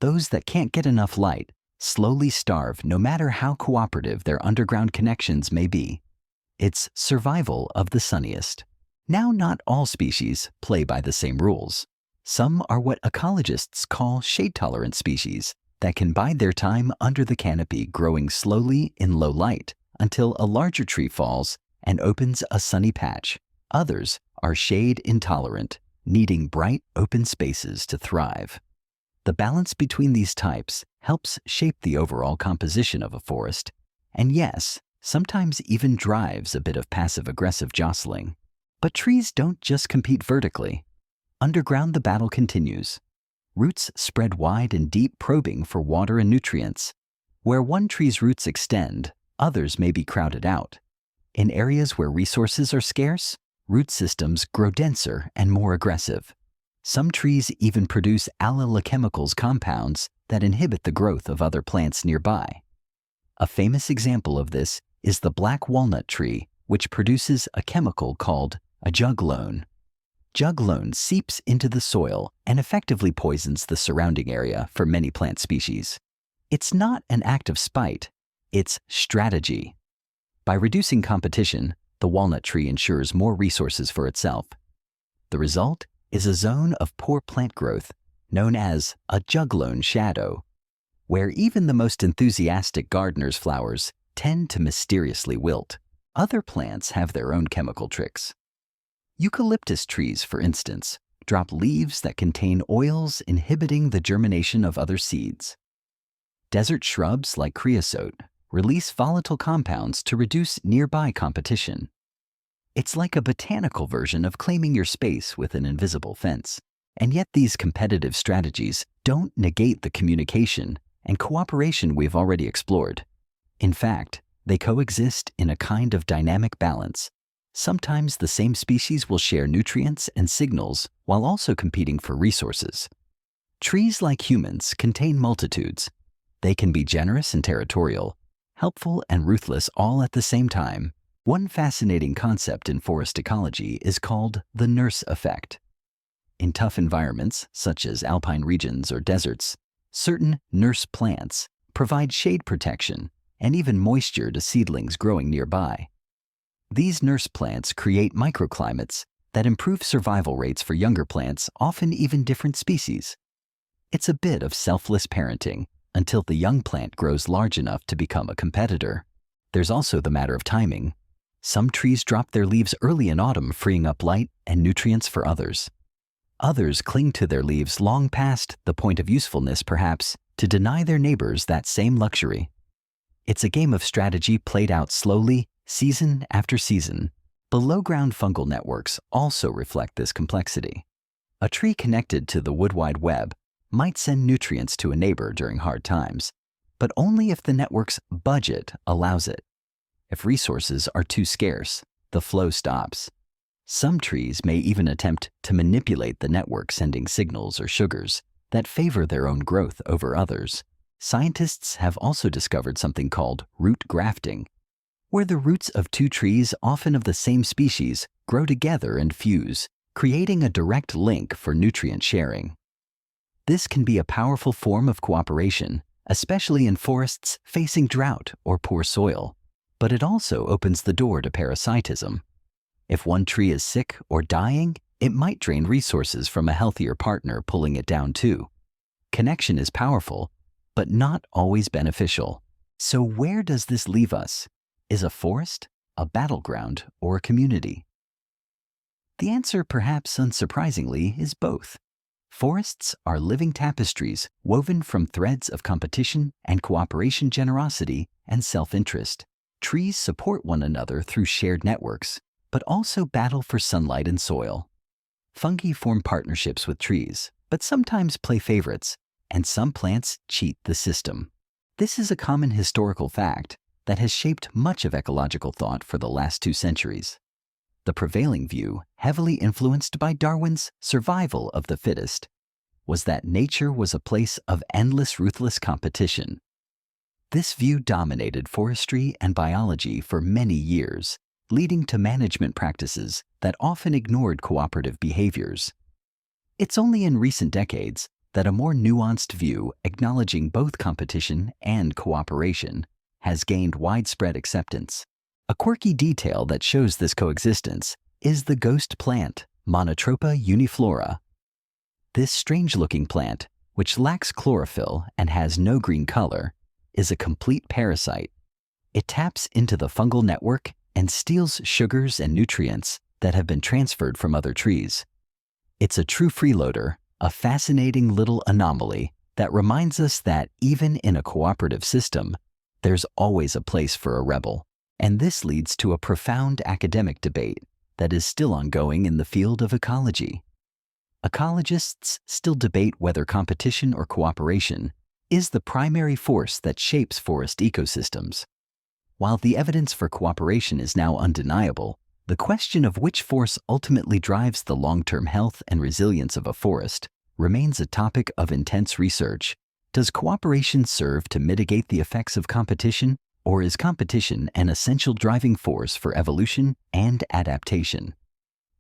Those that can't get enough light slowly starve, no matter how cooperative their underground connections may be. It's survival of the sunniest. Now, not all species play by the same rules. Some are what ecologists call shade-tolerant species that can bide their time under the canopy, growing slowly in low light until a larger tree falls and opens a sunny patch. Others are shade-intolerant, needing bright, open spaces to thrive. The balance between these types helps shape the overall composition of a forest, and yes, sometimes even drives a bit of passive-aggressive jostling. But trees don't just compete vertically. Underground, the battle continues. Roots spread wide and deep, probing for water and nutrients. Where one tree's roots extend, others may be crowded out. In areas where resources are scarce, root systems grow denser and more aggressive. Some trees even produce allochemicals compounds that inhibit the growth of other plants nearby. A famous example of this is the black walnut tree, which produces a chemical called a juglone. Juglone seeps into the soil and effectively poisons the surrounding area for many plant species. It's not an act of spite, it's strategy. By reducing competition, the walnut tree ensures more resources for itself. The result is a zone of poor plant growth known as a juglone shadow, where even the most enthusiastic gardener's flowers tend to mysteriously wilt. Other plants have their own chemical tricks. Eucalyptus trees, for instance, drop leaves that contain oils inhibiting the germination of other seeds. Desert shrubs like creosote release volatile compounds to reduce nearby competition. It's like a botanical version of claiming your space with an invisible fence. And yet these competitive strategies don't negate the communication and cooperation we've already explored. In fact, they coexist in a kind of dynamic balance. Sometimes the same species will share nutrients and signals while also competing for resources. Trees, like humans, contain multitudes. They can be generous and territorial, helpful and ruthless all at the same time. One fascinating concept in forest ecology is called the nurse effect. In tough environments, such as alpine regions or deserts, certain nurse plants provide shade protection and even moisture to seedlings growing nearby. These nurse plants create microclimates that improve survival rates for younger plants, often even different species. It's a bit of selfless parenting until the young plant grows large enough to become a competitor. There's also the matter of timing. Some trees drop their leaves early in autumn, freeing up light and nutrients for others. Others cling to their leaves long past the point of usefulness, perhaps, to deny their neighbors that same luxury. It's a game of strategy played out slowly, season after season. Below-ground fungal networks also reflect this complexity. A tree connected to the wood wide web might send nutrients to a neighbor during hard times, but only if the network's budget allows it. If resources are too scarce, the flow stops. Some trees may even attempt to manipulate the network, sending signals or sugars that favor their own growth over others. Scientists have also discovered something called root grafting, where the roots of two trees, often of the same species, grow together and fuse, creating a direct link for nutrient sharing. This can be a powerful form of cooperation, especially in forests facing drought or poor soil, but it also opens the door to parasitism. If one tree is sick or dying, it might drain resources from a healthier partner, pulling it down too. Connection is powerful, but not always beneficial. So where does this leave us? Is a forest a battleground or a community? The answer, perhaps unsurprisingly, is both. Forests are living tapestries woven from threads of competition and cooperation, generosity and self-interest. Trees support one another through shared networks, but also battle for sunlight and soil. Fungi form partnerships with trees, but sometimes play favorites, and some plants cheat the system. This is a common historical fact that has shaped much of ecological thought for the last 2 centuries. The prevailing view, heavily influenced by Darwin's survival of the fittest, was that nature was a place of endless ruthless competition. This view dominated forestry and biology for many years, leading to management practices that often ignored cooperative behaviors. It's only in recent decades that a more nuanced view acknowledging both competition and cooperation has gained widespread acceptance. A quirky detail that shows this coexistence is the ghost plant, Monotropa uniflora. This strange-looking plant, which lacks chlorophyll and has no green color, is a complete parasite. It taps into the fungal network and steals sugars and nutrients that have been transferred from other trees. It's a true freeloader, a fascinating little anomaly that reminds us that even in a cooperative system, there's always a place for a rebel. And this leads to a profound academic debate that is still ongoing in the field of ecology. Ecologists still debate whether competition or cooperation is the primary force that shapes forest ecosystems. While the evidence for cooperation is now undeniable, the question of which force ultimately drives the long-term health and resilience of a forest remains a topic of intense research. Does cooperation serve to mitigate the effects of competition, or is competition an essential driving force for evolution and adaptation?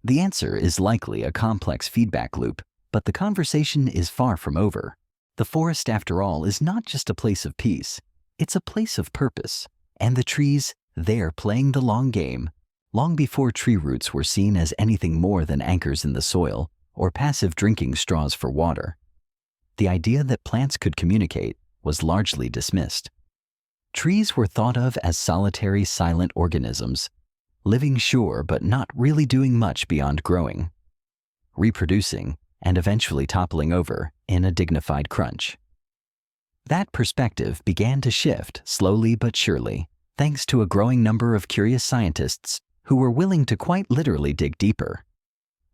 The answer is likely a complex feedback loop, but the conversation is far from over. The forest, after all, is not just a place of peace, it's a place of purpose. And the trees, they're playing the long game, long before tree roots were seen as anything more than anchors in the soil or passive drinking straws for water. The idea that plants could communicate was largely dismissed. Trees were thought of as solitary, silent organisms, living sure but not really doing much beyond growing, reproducing, and eventually toppling over in a dignified crunch. That perspective began to shift slowly but surely, thanks to a growing number of curious scientists who were willing to quite literally dig deeper.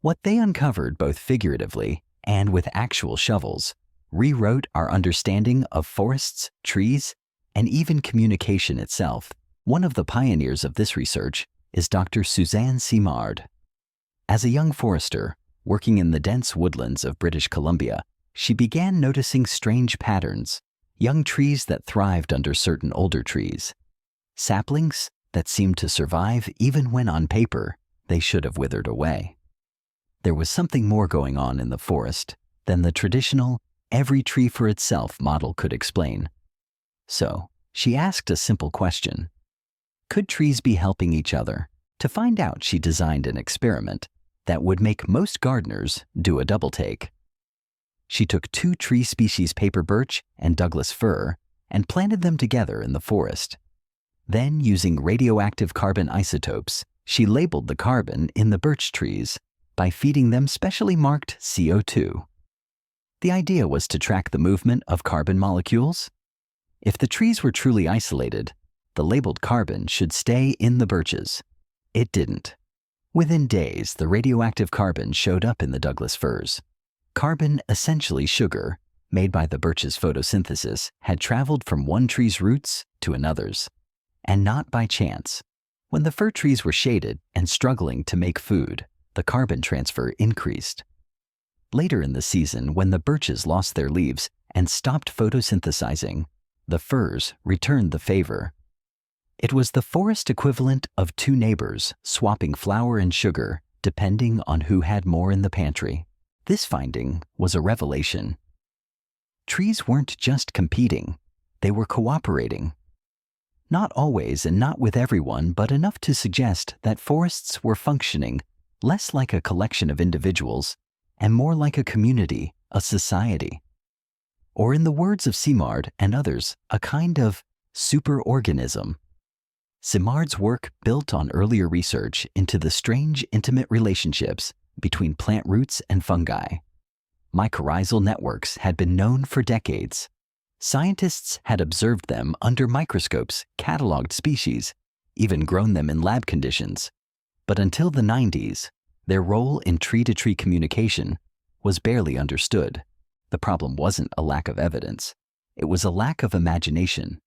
What they uncovered, both figuratively and with actual shovels, rewrote our understanding of forests, trees, and even communication itself. One of the pioneers of this research is Dr. Suzanne Simard. As a young forester, working in the dense woodlands of British Columbia, she began noticing strange patterns, young trees that thrived under certain older trees, saplings that seemed to survive even when on paper they should have withered away. There was something more going on in the forest than the traditional every tree for itself model could explain. So, she asked a simple question. Could trees be helping each other? To find out, she designed an experiment that would make most gardeners do a double take. She took 2 tree species, paper birch and Douglas fir, and planted them together in the forest. Then, using radioactive carbon isotopes, she labeled the carbon in the birch trees by feeding them specially marked CO2. The idea was to track the movement of carbon molecules. If the trees were truly isolated, the labeled carbon should stay in the birches. It didn't. Within days, the radioactive carbon showed up in the Douglas firs. Carbon, essentially sugar, made by the birch's photosynthesis, had traveled from one tree's roots to another's. And not by chance. When the fir trees were shaded and struggling to make food, the carbon transfer increased. Later in the season, when the birches lost their leaves and stopped photosynthesizing, the firs returned the favor. It was the forest equivalent of 2 neighbors swapping flour and sugar depending on who had more in the pantry. This finding was a revelation. Trees weren't just competing, they were cooperating. Not always and not with everyone, but enough to suggest that forests were functioning less like a collection of individuals and more like a community, a society. Or in the words of Simard and others, a kind of superorganism. Simard's work built on earlier research into the strange, intimate relationships between plant roots and fungi. Mycorrhizal networks had been known for decades. Scientists had observed them under microscopes, cataloged species, even grown them in lab conditions. But until the 90s, Their role in tree-to-tree communication was barely understood. The problem wasn't a lack of evidence. It was a lack of imagination.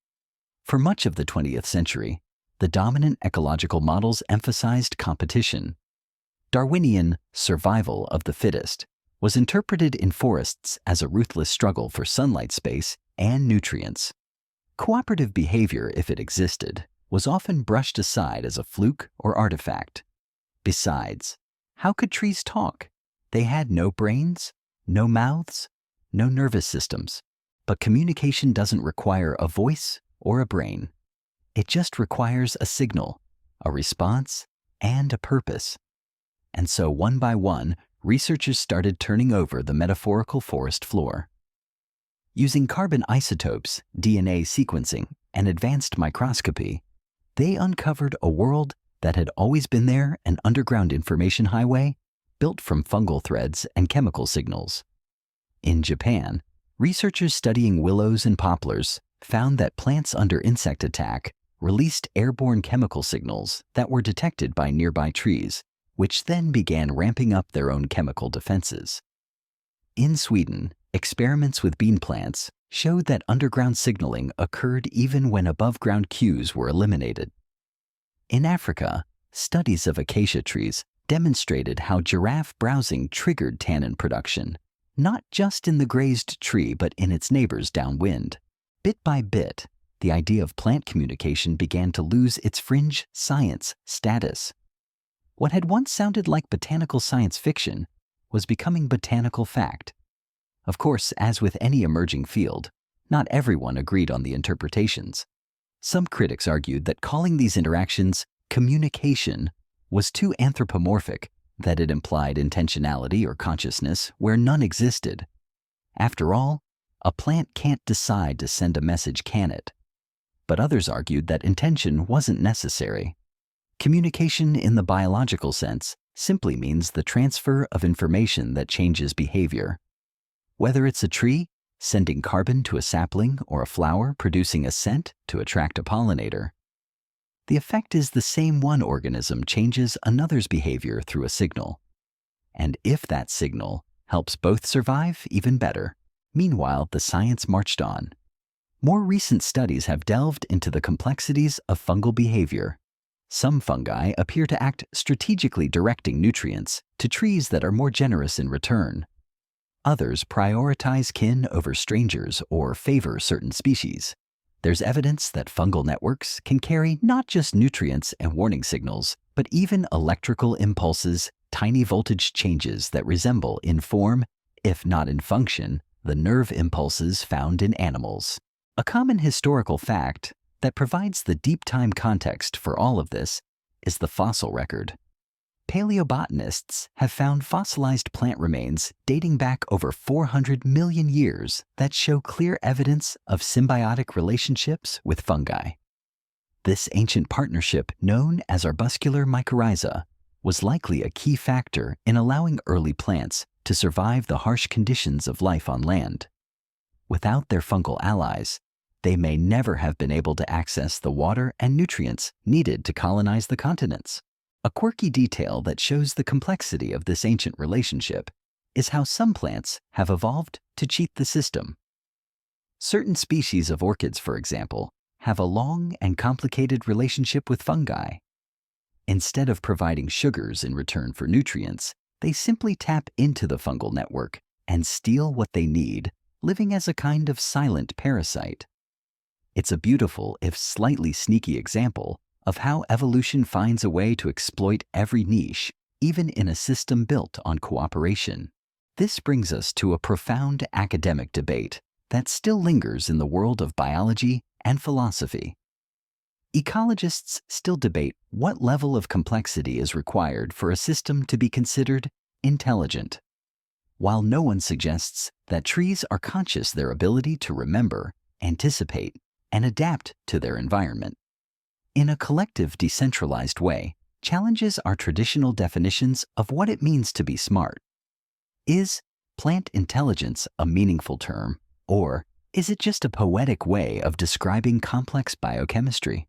For much of the 20th century, the dominant ecological models emphasized competition. Darwinian survival of the fittest was interpreted in forests as a ruthless struggle for sunlight space and nutrients. Cooperative behavior, if it existed, was often brushed aside as a fluke or artifact. Besides, how could trees talk? They had no brains, no mouths, no nervous systems. But communication doesn't require a voice or a brain. It just requires a signal, a response, and a purpose. And so one by one, researchers started turning over the metaphorical forest floor. Using carbon isotopes, DNA sequencing, and advanced microscopy, they uncovered a world that had always been there, an underground information highway built from fungal threads and chemical signals. In Japan, researchers studying willows and poplars found that plants under insect attack released airborne chemical signals that were detected by nearby trees, which then began ramping up their own chemical defenses. In Sweden, experiments with bean plants showed that underground signaling occurred even when above-ground cues were eliminated. In Africa, studies of acacia trees demonstrated how giraffe browsing triggered tannin production, not just in the grazed tree but in its neighbors downwind. Bit by bit, the idea of plant communication began to lose its fringe science status. What had once sounded like botanical science fiction was becoming botanical fact. Of course, as with any emerging field, not everyone agreed on the interpretations. Some critics argued that calling these interactions communication was too anthropomorphic, that it implied intentionality or consciousness where none existed. After all, a plant can't decide to send a message, can it? But others argued that intention wasn't necessary. Communication in the biological sense simply means the transfer of information that changes behavior. Whether it's a tree sending carbon to a sapling or a flower producing a scent to attract a pollinator, the effect is the same. One organism changes another's behavior through a signal. And if that signal helps both survive, even better. Meanwhile, the science marched on. More recent studies have delved into the complexities of fungal behavior. Some fungi appear to act strategically, directing nutrients to trees that are more generous in return. Others prioritize kin over strangers or favor certain species. There's evidence that fungal networks can carry not just nutrients and warning signals, but even electrical impulses, tiny voltage changes that resemble in form, if not in function, the nerve impulses found in animals. A common historical fact that provides the deep time context for all of this is the fossil record. Paleobotanists have found fossilized plant remains dating back over 400 million years that show clear evidence of symbiotic relationships with fungi. This ancient partnership, known as arbuscular mycorrhiza, was likely a key factor in allowing early plants to survive the harsh conditions of life on land. Without their fungal allies, they may never have been able to access the water and nutrients needed to colonize the continents. A quirky detail that shows the complexity of this ancient relationship is how some plants have evolved to cheat the system. Certain species of orchids, for example, have a long and complicated relationship with fungi. Instead of providing sugars in return for nutrients, they simply tap into the fungal network and steal what they need, living as a kind of silent parasite. It's a beautiful, if slightly sneaky example of how evolution finds a way to exploit every niche, even in a system built on cooperation. This brings us to a profound academic debate that still lingers in the world of biology and philosophy. Ecologists still debate what level of complexity is required for a system to be considered intelligent. While no one suggests that trees are conscious their ability to remember, anticipate, and adapt to their environment. In a collective, decentralized way, challenges our traditional definitions of what it means to be smart. Is plant intelligence a meaningful term, or is it just a poetic way of describing complex biochemistry?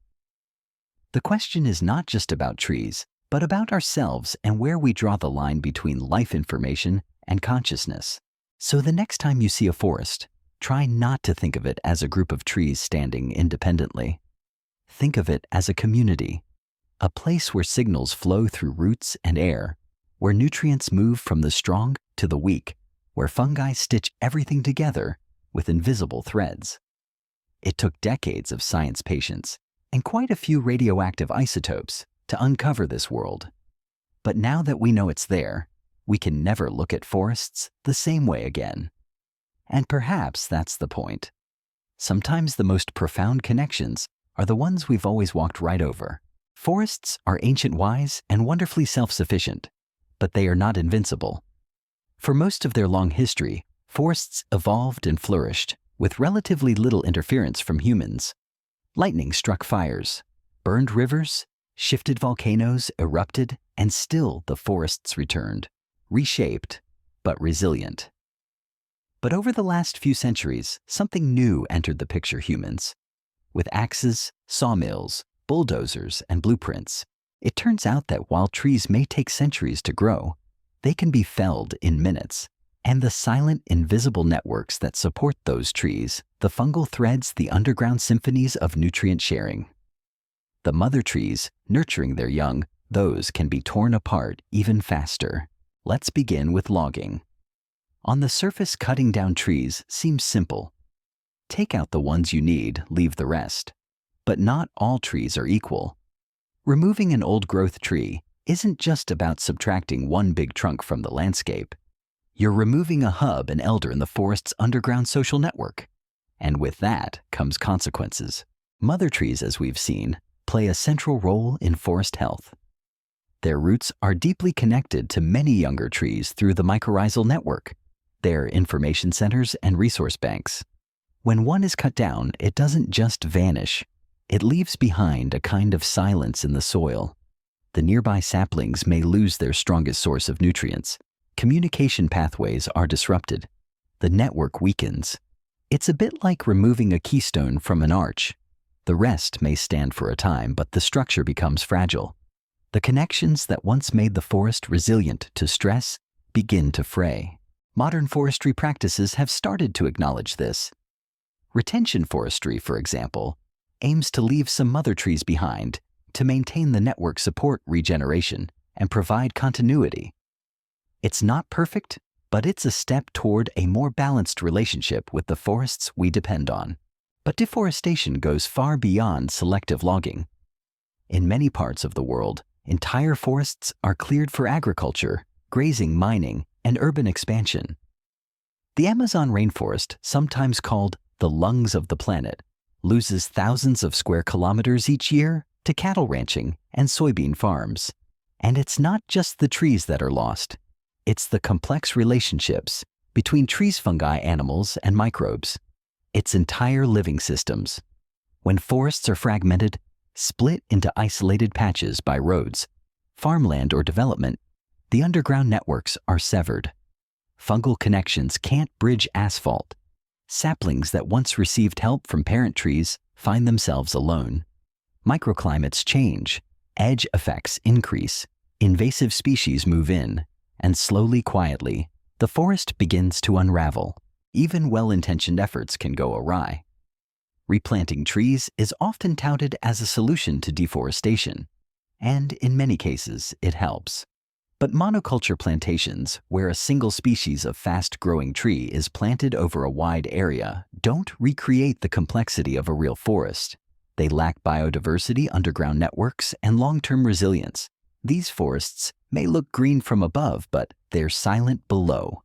The question is not just about trees, but about ourselves and where we draw the line between life information and consciousness. So the next time you see a forest, try not to think of it as a group of trees standing independently. Think of it as a community, a place where signals flow through roots and air, where nutrients move from the strong to the weak, where fungi stitch everything together with invisible threads. It took decades of science patience and quite a few radioactive isotopes to uncover this world. But now that we know it's there, we can never look at forests the same way again. And perhaps that's the point. Sometimes the most profound connections are the ones we've always walked right over. Forests are ancient wise and wonderfully self-sufficient, but they are not invincible. For most of their long history, forests evolved and flourished with relatively little interference from humans. Lightning struck fires, burned rivers, shifted volcanoes, erupted, and still the forests returned, reshaped, but resilient. But over the last few centuries, something new entered the picture: humans. With axes, sawmills, bulldozers, and blueprints, it turns out that while trees may take centuries to grow, they can be felled in minutes. And the silent, invisible networks that support those trees, the fungal threads, the underground symphonies of nutrient sharing. The mother trees, nurturing their young, those can be torn apart even faster. Let's begin with logging. On the surface, cutting down trees seems simple. Take out the ones you need, leave the rest. But not all trees are equal. Removing an old-growth tree isn't just about subtracting one big trunk from the landscape. You're removing a hub, an elder in the forest's underground social network. And with that comes consequences. Mother trees, as we've seen, play a central role in forest health. Their roots are deeply connected to many younger trees through the mycorrhizal network. They're information centers and resource banks. When one is cut down, it doesn't just vanish. It leaves behind a kind of silence in the soil. The nearby saplings may lose their strongest source of nutrients. Communication pathways are disrupted. The network weakens. It's a bit like removing a keystone from an arch. The rest may stand for a time, but the structure becomes fragile. The connections that once made the forest resilient to stress begin to fray. Modern forestry practices have started to acknowledge this. Retention forestry, for example, aims to leave some mother trees behind to maintain the network, support regeneration, and provide continuity. It's not perfect, but it's a step toward a more balanced relationship with the forests we depend on. But deforestation goes far beyond selective logging. In many parts of the world, entire forests are cleared for agriculture, grazing, mining, and urban expansion. The Amazon rainforest, sometimes called the lungs of the planet, loses thousands of square kilometers each year to cattle ranching and soybean farms. And it's not just the trees that are lost. It's the complex relationships between trees, fungi, animals, and microbes. It's entire living systems. When forests are fragmented, split into isolated patches by roads, farmland, or development, the underground networks are severed. Fungal connections can't bridge asphalt. Saplings that once received help from parent trees find themselves alone. Microclimates change, edge effects increase, invasive species move in, and slowly, quietly, the forest begins to unravel. Even well-intentioned efforts can go awry. Replanting trees is often touted as a solution to deforestation, and in many cases it helps. But monoculture plantations, where a single species of fast-growing tree is planted over a wide area, don't recreate the complexity of a real forest. They lack biodiversity, underground networks, and long-term resilience. These forests may look green from above, but they're silent below.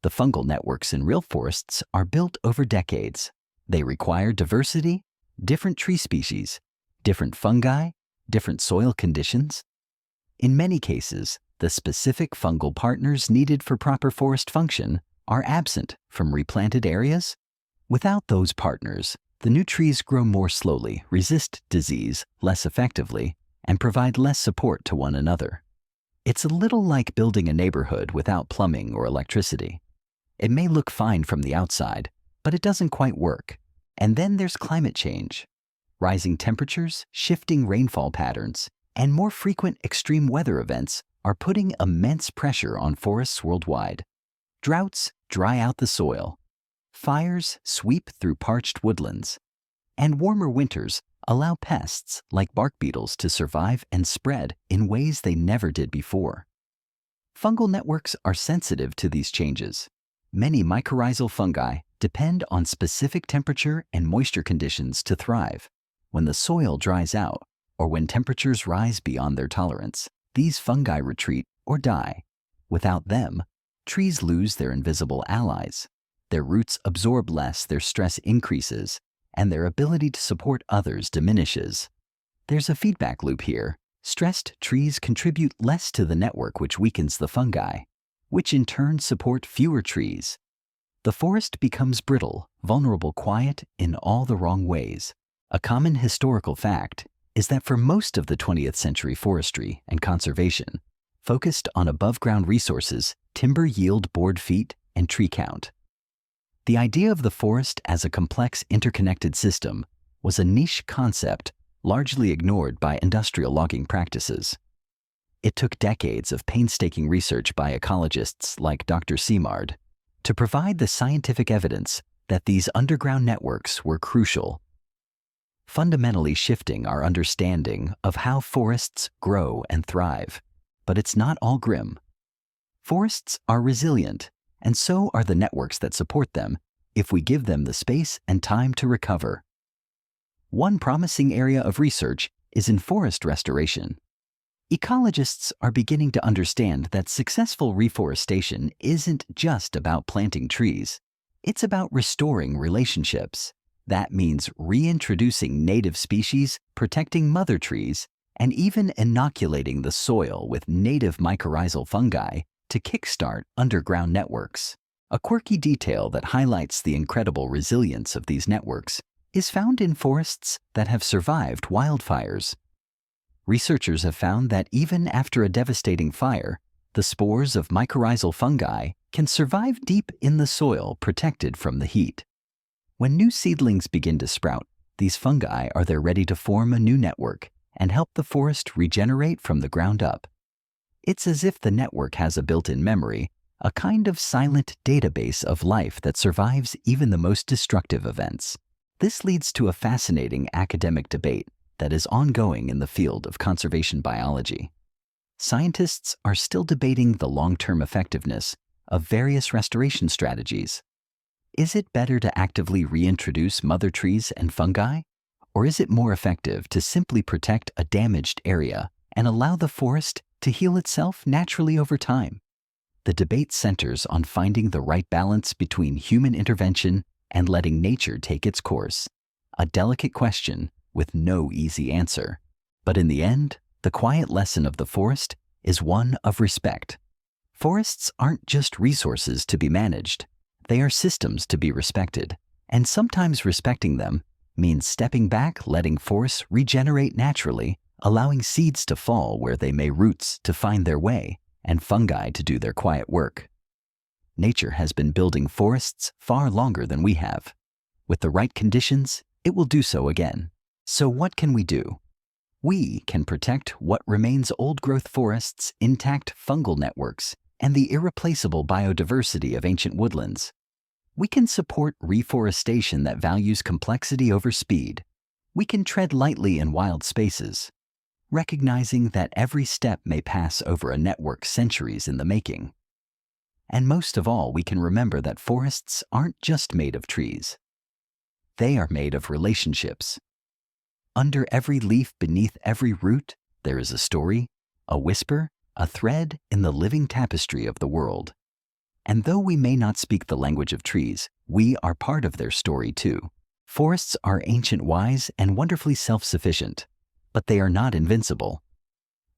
The fungal networks in real forests are built over decades. They require diversity, different tree species, different fungi, different soil conditions. In many cases, the specific fungal partners needed for proper forest function are absent from replanted areas. Without those partners, the new trees grow more slowly, resist disease less effectively, and provide less support to one another. It's a little like building a neighborhood without plumbing or electricity. It may look fine from the outside, but it doesn't quite work. And then there's climate change. Rising temperatures, shifting rainfall patterns, And more frequent extreme weather events are putting immense pressure on forests worldwide. Droughts dry out the soil. Fires sweep through parched woodlands. And warmer winters allow pests like bark beetles to survive and spread in ways they never did before. Fungal networks are sensitive to these changes. Many mycorrhizal fungi depend on specific temperature and moisture conditions to thrive. When the soil dries out, or when temperatures rise beyond their tolerance, these fungi retreat or die. Without them, trees lose their invisible allies. Their roots absorb less, their stress increases, and their ability to support others diminishes. There's a feedback loop here. Stressed trees contribute less to the network, which weakens the fungi, which in turn support fewer trees. The forest becomes brittle, vulnerable, quiet in all the wrong ways. A common historical fact is that for most of the 20th century, forestry and conservation focused on above-ground resources, timber yield, board feet, and tree count. The idea of the forest as a complex, interconnected system was a niche concept largely ignored by industrial logging practices. It took decades of painstaking research by ecologists like Dr. Simard to provide the scientific evidence that these underground networks were crucial, fundamentally shifting our understanding of how forests grow and thrive. But it's not all grim. Forests are resilient, and so are the networks that support them if we give them the space and time to recover. One promising area of research is in forest restoration. Ecologists are beginning to understand that successful reforestation isn't just about planting trees. It's about restoring relationships. That means reintroducing native species, protecting mother trees, and even inoculating the soil with native mycorrhizal fungi to kickstart underground networks. A quirky detail that highlights the incredible resilience of these networks is found in forests that have survived wildfires. Researchers have found that even after a devastating fire, the spores of mycorrhizal fungi can survive deep in the soil, protected from the heat. When new seedlings begin to sprout, these fungi are there ready to form a new network and help the forest regenerate from the ground up. It's as if the network has a built-in memory, a kind of silent database of life that survives even the most destructive events. This leads to a fascinating academic debate that is ongoing in the field of conservation biology. Scientists are still debating the long-term effectiveness of various restoration strategies. Is it better to actively reintroduce mother trees and fungi? Or is it more effective to simply protect a damaged area and allow the forest to heal itself naturally over time? The debate centers on finding the right balance between human intervention and letting nature take its course. A delicate question with no easy answer. But in the end, the quiet lesson of the forest is one of respect. Forests aren't just resources to be managed. They are systems to be respected. And sometimes respecting them means stepping back, letting forests regenerate naturally, allowing seeds to fall where they may, roots to find their way, and fungi to do their quiet work. Nature has been building forests far longer than we have. With the right conditions, it will do so again. So what can we do? We can protect what remains old-growth forests, intact fungal networks, and the irreplaceable biodiversity of ancient woodlands. We can support reforestation that values complexity over speed. We can tread lightly in wild spaces, recognizing that every step may pass over a network centuries in the making. And most of all, we can remember that forests aren't just made of trees. They are made of relationships. Under every leaf, beneath every root, there is a story, a whisper, a thread in the living tapestry of the world. And though we may not speak the language of trees, we are part of their story too. Forests are ancient, wise, and wonderfully self-sufficient, but they are not invincible.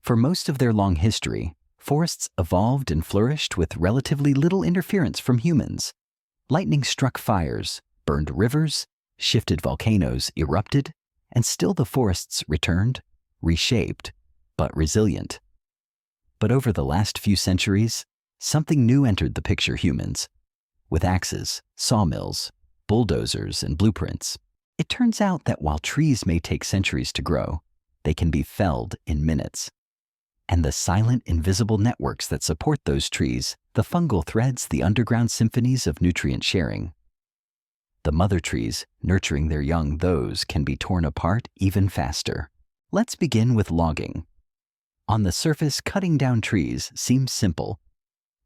For most of their long history, forests evolved and flourished with relatively little interference from humans. Lightning struck fires, burned rivers, shifted volcanoes, erupted, and still the forests returned, reshaped, but resilient. But over the last few centuries, something new entered the picture: humans. With axes, sawmills, bulldozers, and blueprints. It turns out that while trees may take centuries to grow, They can be felled in minutes. And the silent, invisible networks that support those trees, the fungal threads, the underground symphonies of nutrient sharing. The mother trees, nurturing their young, those can be torn apart even faster. Let's begin with logging. On the surface, cutting down trees seems simple.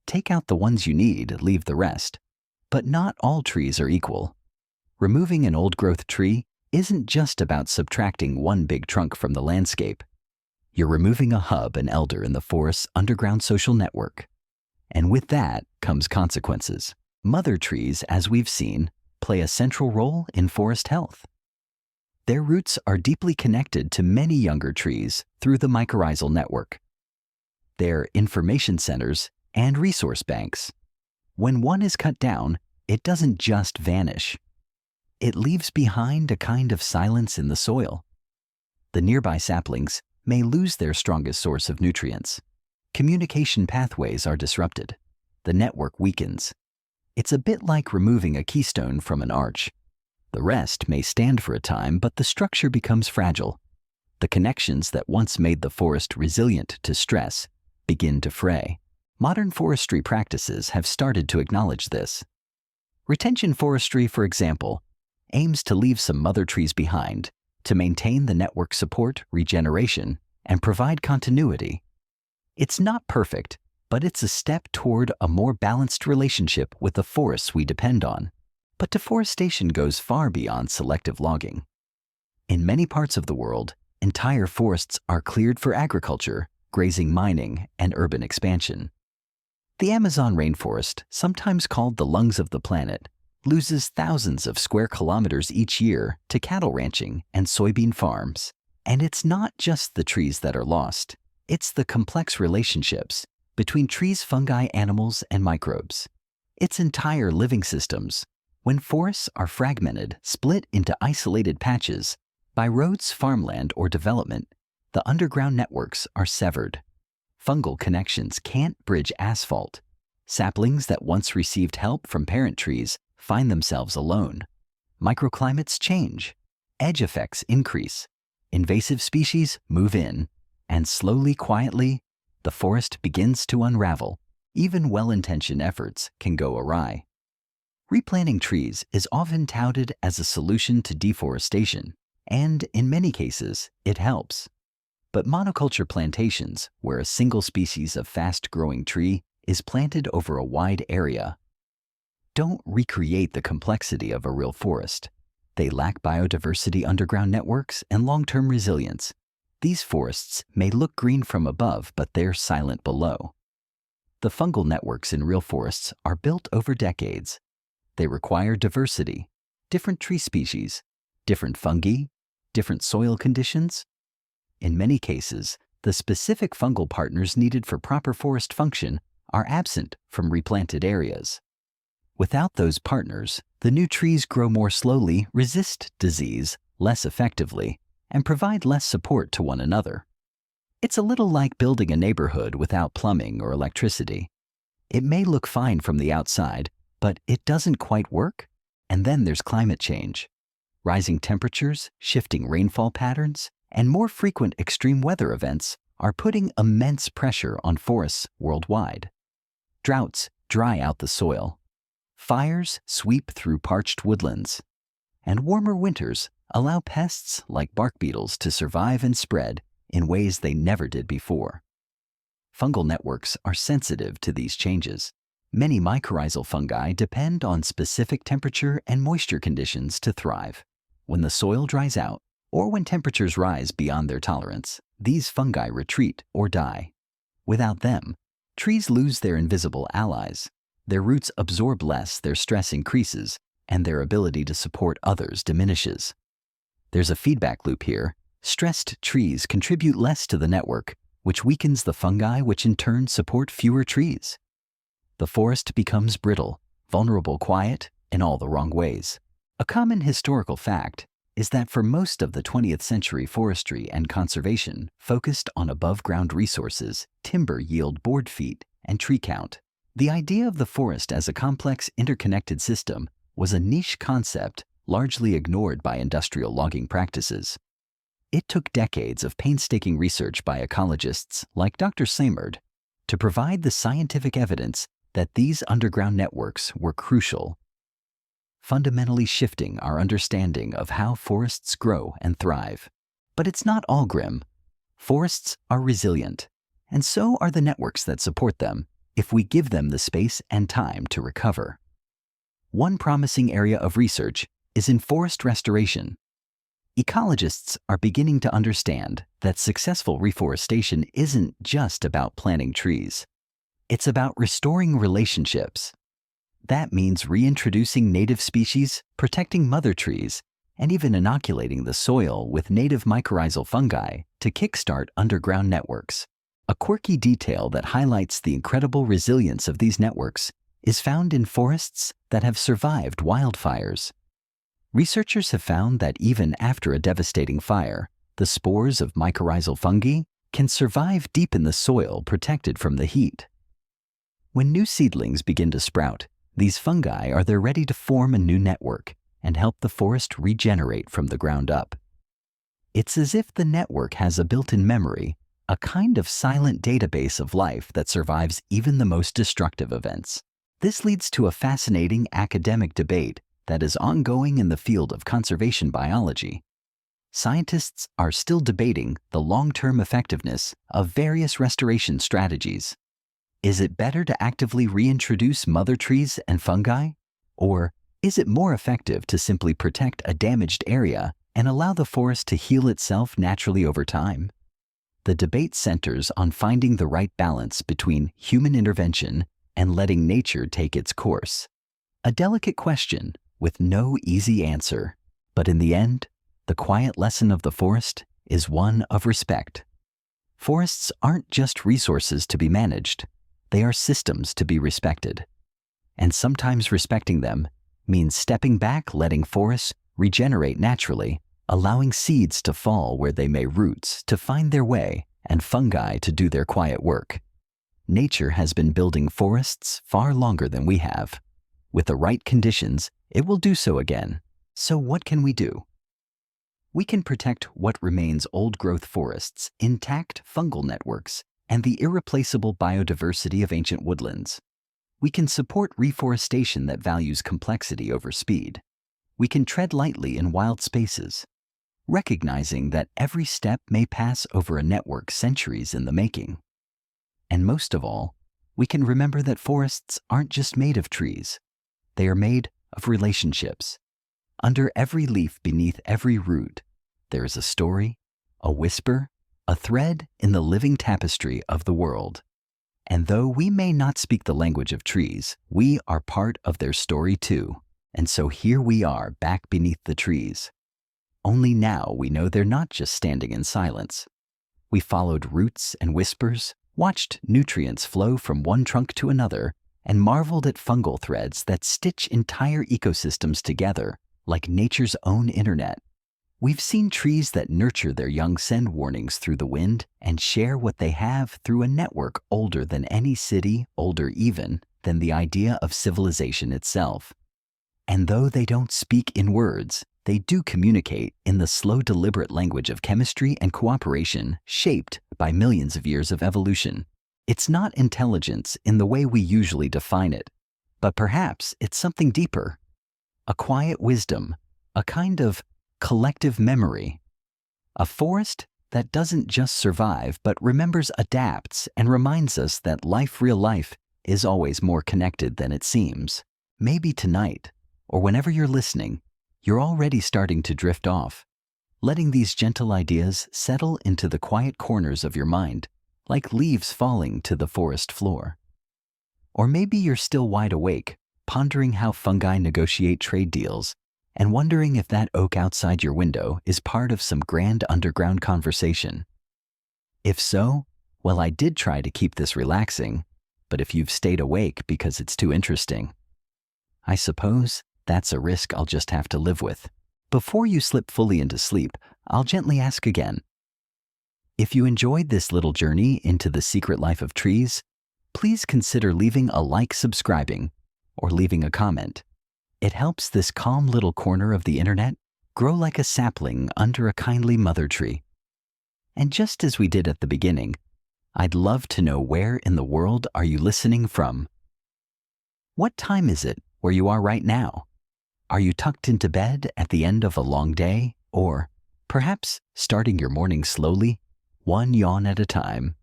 Take out the ones you need, leave the rest. But not all trees are equal. Removing an old-growth tree isn't just about subtracting one big trunk from the landscape. You're removing a hub, an elder in the forest's underground social network. And with that comes consequences. Mother trees, as we've seen, play a central role in forest health. Their roots are deeply connected to many younger trees through the mycorrhizal network. They're information centers and resource banks. When one is cut down, it doesn't just vanish. It leaves behind a kind of silence in the soil. The nearby saplings may lose their strongest source of nutrients. Communication pathways are disrupted. The network weakens. It's a bit like removing a keystone from an arch. The rest may stand for a time, but the structure becomes fragile. The connections that once made the forest resilient to stress begin to fray. Modern forestry practices have started to acknowledge this. Retention forestry, for example, aims to leave some mother trees behind to maintain the network support, regeneration, and provide continuity. It's not perfect, but it's a step toward a more balanced relationship with the forests we depend on. But deforestation goes far beyond selective logging. In many parts of the world, entire forests are cleared for agriculture, grazing, mining, and urban expansion. The Amazon rainforest, sometimes called the lungs of the planet, loses thousands of square kilometers each year to cattle ranching and soybean farms. And it's not just the trees that are lost. It's the complex relationships between trees, fungi, animals, and microbes. It's entire living systems. When forests are fragmented, split into isolated patches by roads, farmland, or development, the underground networks are severed. Fungal connections can't bridge asphalt. Saplings that once received help from parent trees find themselves alone. Microclimates change. Edge effects increase. Invasive species move in. And slowly, quietly, the forest begins to unravel. Even well-intentioned efforts can go awry. Replanting trees is often touted as a solution to deforestation, and in many cases, it helps. But monoculture plantations, where a single species of fast-growing tree is planted over a wide area, don't recreate the complexity of a real forest. They lack biodiversity, underground networks, and long-term resilience. These forests may look green from above, but they're silent below. The fungal networks in real forests are built over decades. They require diversity, different tree species, different fungi, different soil conditions. In many cases, the specific fungal partners needed for proper forest function are absent from replanted areas. Without those partners, the new trees grow more slowly, resist disease less effectively, and provide less support to one another. It's a little like building a neighborhood without plumbing or electricity. It may look fine from the outside, but it doesn't quite work. And then there's climate change. Rising temperatures, shifting rainfall patterns, and more frequent extreme weather events are putting immense pressure on forests worldwide. Droughts dry out the soil. Fires sweep through parched woodlands. And warmer winters allow pests like bark beetles to survive and spread in ways they never did before. Fungal networks are sensitive to these changes. Many mycorrhizal fungi depend on specific temperature and moisture conditions to thrive. When the soil dries out, or when temperatures rise beyond their tolerance, these fungi retreat or die. Without them, trees lose their invisible allies. Their roots absorb less, their stress increases, and their ability to support others diminishes. There's a feedback loop here. Stressed trees contribute less to the network, which weakens the fungi, which in turn support fewer trees. The forest becomes brittle, vulnerable, quiet, in all the wrong ways. A common historical fact is that for most of the 20th century, forestry and conservation focused on above-ground resources, timber yield, board feet, and tree count. The idea of the forest as a complex, interconnected system was a niche concept largely ignored by industrial logging practices. It took decades of painstaking research by ecologists like Dr. Samerd to provide the scientific evidence that these underground networks were crucial, fundamentally shifting our understanding of how forests grow and thrive. But it's not all grim. Forests are resilient, and so are the networks that support them, if we give them the space and time to recover. One promising area of research is in forest restoration. Ecologists are beginning to understand that successful reforestation isn't just about planting trees. It's about restoring relationships. That means reintroducing native species, protecting mother trees, and even inoculating the soil with native mycorrhizal fungi to kickstart underground networks. A quirky detail that highlights the incredible resilience of these networks is found in forests that have survived wildfires. Researchers have found that even after a devastating fire, the spores of mycorrhizal fungi can survive deep in the soil protected from the heat. When new seedlings begin to sprout, these fungi are there ready to form a new network and help the forest regenerate from the ground up. It's as if the network has a built-in memory, a kind of silent database of life that survives even the most destructive events. This leads to a fascinating academic debate that is ongoing in the field of conservation biology. Scientists are still debating the long-term effectiveness of various restoration strategies. Is it better to actively reintroduce mother trees and fungi? Or is it more effective to simply protect a damaged area and allow the forest to heal itself naturally over time? The debate centers on finding the right balance between human intervention and letting nature take its course. A delicate question with no easy answer, but in the end, the quiet lesson of the forest is one of respect. Forests aren't just resources to be managed, they are systems to be respected. And sometimes respecting them means stepping back, letting forests regenerate naturally, allowing seeds to fall where they may, roots to find their way, and fungi to do their quiet work. Nature has been building forests far longer than we have. With the right conditions, it will do so again. So what can we do? We can protect what remains old-growth forests, intact fungal networks, and the irreplaceable biodiversity of ancient woodlands. We can support reforestation that values complexity over speed. We can tread lightly in wild spaces, recognizing that every step may pass over a network centuries in the making. And most of all, we can remember that forests aren't just made of trees. They are made of relationships. Under every leaf, beneath every root, there is a story, a whisper, a thread in the living tapestry of the world. And though we may not speak the language of trees, we are part of their story too. And so here we are back beneath the trees. Only now we know they're not just standing in silence. We followed roots and whispers, watched nutrients flow from one trunk to another, and marveled at fungal threads that stitch entire ecosystems together like nature's own internet. We've seen trees that nurture their young, send warnings through the wind, and share what they have through a network older than any city, older even than the idea of civilization itself. And though they don't speak in words, they do communicate in the slow, deliberate language of chemistry and cooperation shaped by millions of years of evolution. It's not intelligence in the way we usually define it, but perhaps it's something deeper. A quiet wisdom, a kind of collective memory. A forest that doesn't just survive but remembers, adapts, and reminds us that life, real life, is always more connected than it seems. Maybe tonight, or whenever you're listening, you're already starting to drift off, letting these gentle ideas settle into the quiet corners of your mind, like leaves falling to the forest floor. Or maybe you're still wide awake, pondering how fungi negotiate trade deals, and wondering if that oak outside your window is part of some grand underground conversation. If so, well, I did try to keep this relaxing, but if you've stayed awake because it's too interesting, I suppose that's a risk I'll just have to live with. Before you slip fully into sleep, I'll gently ask again. If you enjoyed this little journey into the secret life of trees, please consider leaving a like, subscribing, or leaving a comment. It helps this calm little corner of the internet grow like a sapling under a kindly mother tree. And just as we did at the beginning, I'd love to know, where in the world are you listening from? What time is it where you are right now? Are you tucked into bed at the end of a long day, or perhaps starting your morning slowly, one yawn at a time?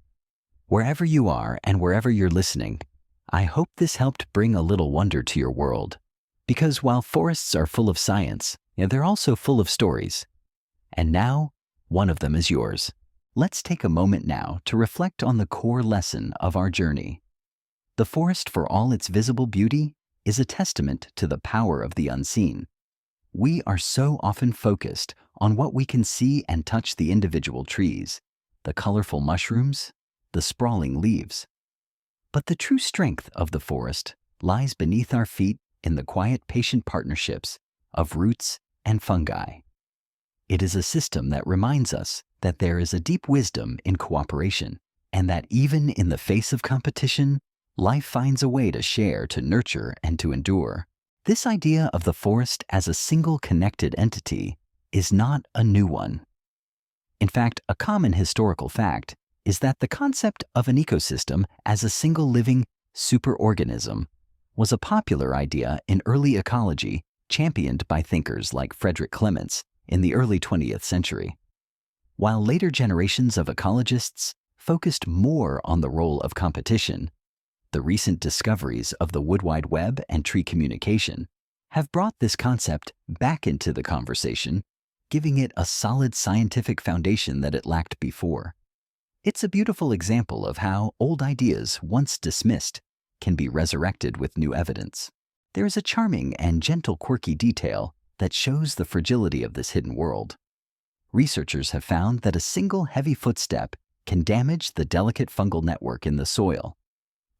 Wherever you are and wherever you're listening, I hope this helped bring a little wonder to your world. Because while forests are full of science, they're also full of stories. And now, one of them is yours. Let's take a moment now to reflect on the core lesson of our journey. The forest, for all its visible beauty, is a testament to the power of the unseen. We are so often focused on what we can see and touch: the individual trees, the colorful mushrooms, the sprawling leaves. But the true strength of the forest lies beneath our feet, in the quiet, patient partnerships of roots and fungi. It is a system that reminds us that there is a deep wisdom in cooperation, and that even in the face of competition, life finds a way to share, to nurture, and to endure. This idea of the forest as a single connected entity is not a new one. In fact, a common historical fact is that the concept of an ecosystem as a single living superorganism was a popular idea in early ecology, championed by thinkers like Frederick Clements in the early 20th century. While later generations of ecologists focused more on the role of competition, the recent discoveries of the Wood Wide Web and tree communication have brought this concept back into the conversation, giving it a solid scientific foundation that it lacked before. It's a beautiful example of how old ideas, once dismissed, can be resurrected with new evidence. There is a charming and gentle, quirky detail that shows the fragility of this hidden world. Researchers have found that a single heavy footstep can damage the delicate fungal network in the soil.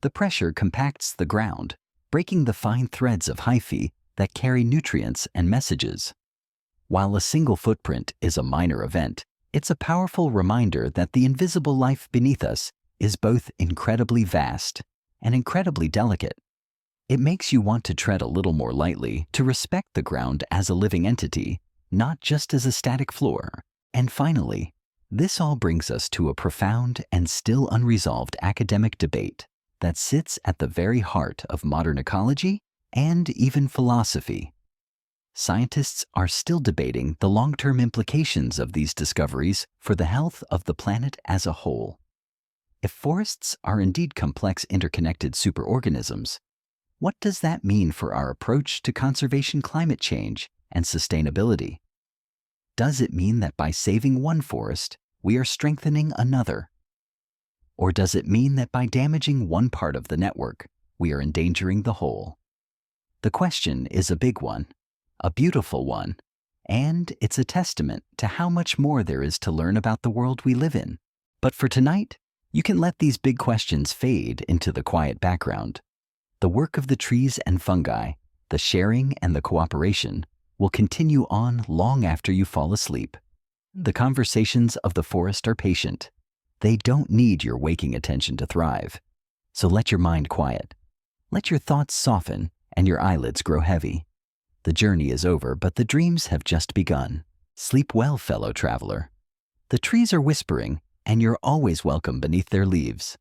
The pressure compacts the ground, breaking the fine threads of hyphae that carry nutrients and messages. While a single footprint is a minor event, it's a powerful reminder that the invisible life beneath us is both incredibly vast and incredibly delicate. It makes you want to tread a little more lightly, to respect the ground as a living entity, not just as a static floor. And finally, this all brings us to a profound and still unresolved academic debate that sits at the very heart of modern ecology and even philosophy. Scientists are still debating the long-term implications of these discoveries for the health of the planet as a whole. If forests are indeed complex, interconnected superorganisms, what does that mean for our approach to conservation, climate change, and sustainability? Does it mean that by saving one forest, we are strengthening another? Or does it mean that by damaging one part of the network, we are endangering the whole? The question is a big one, a beautiful one, and it's a testament to how much more there is to learn about the world we live in. But for tonight, you can let these big questions fade into the quiet background. The work of the trees and fungi, the sharing and the cooperation, will continue on long after you fall asleep. The conversations of the forest are patient. They don't need your waking attention to thrive. So let your mind quiet. Let your thoughts soften and your eyelids grow heavy. The journey is over, but the dreams have just begun. Sleep well, fellow traveler. The trees are whispering, and you're always welcome beneath their leaves.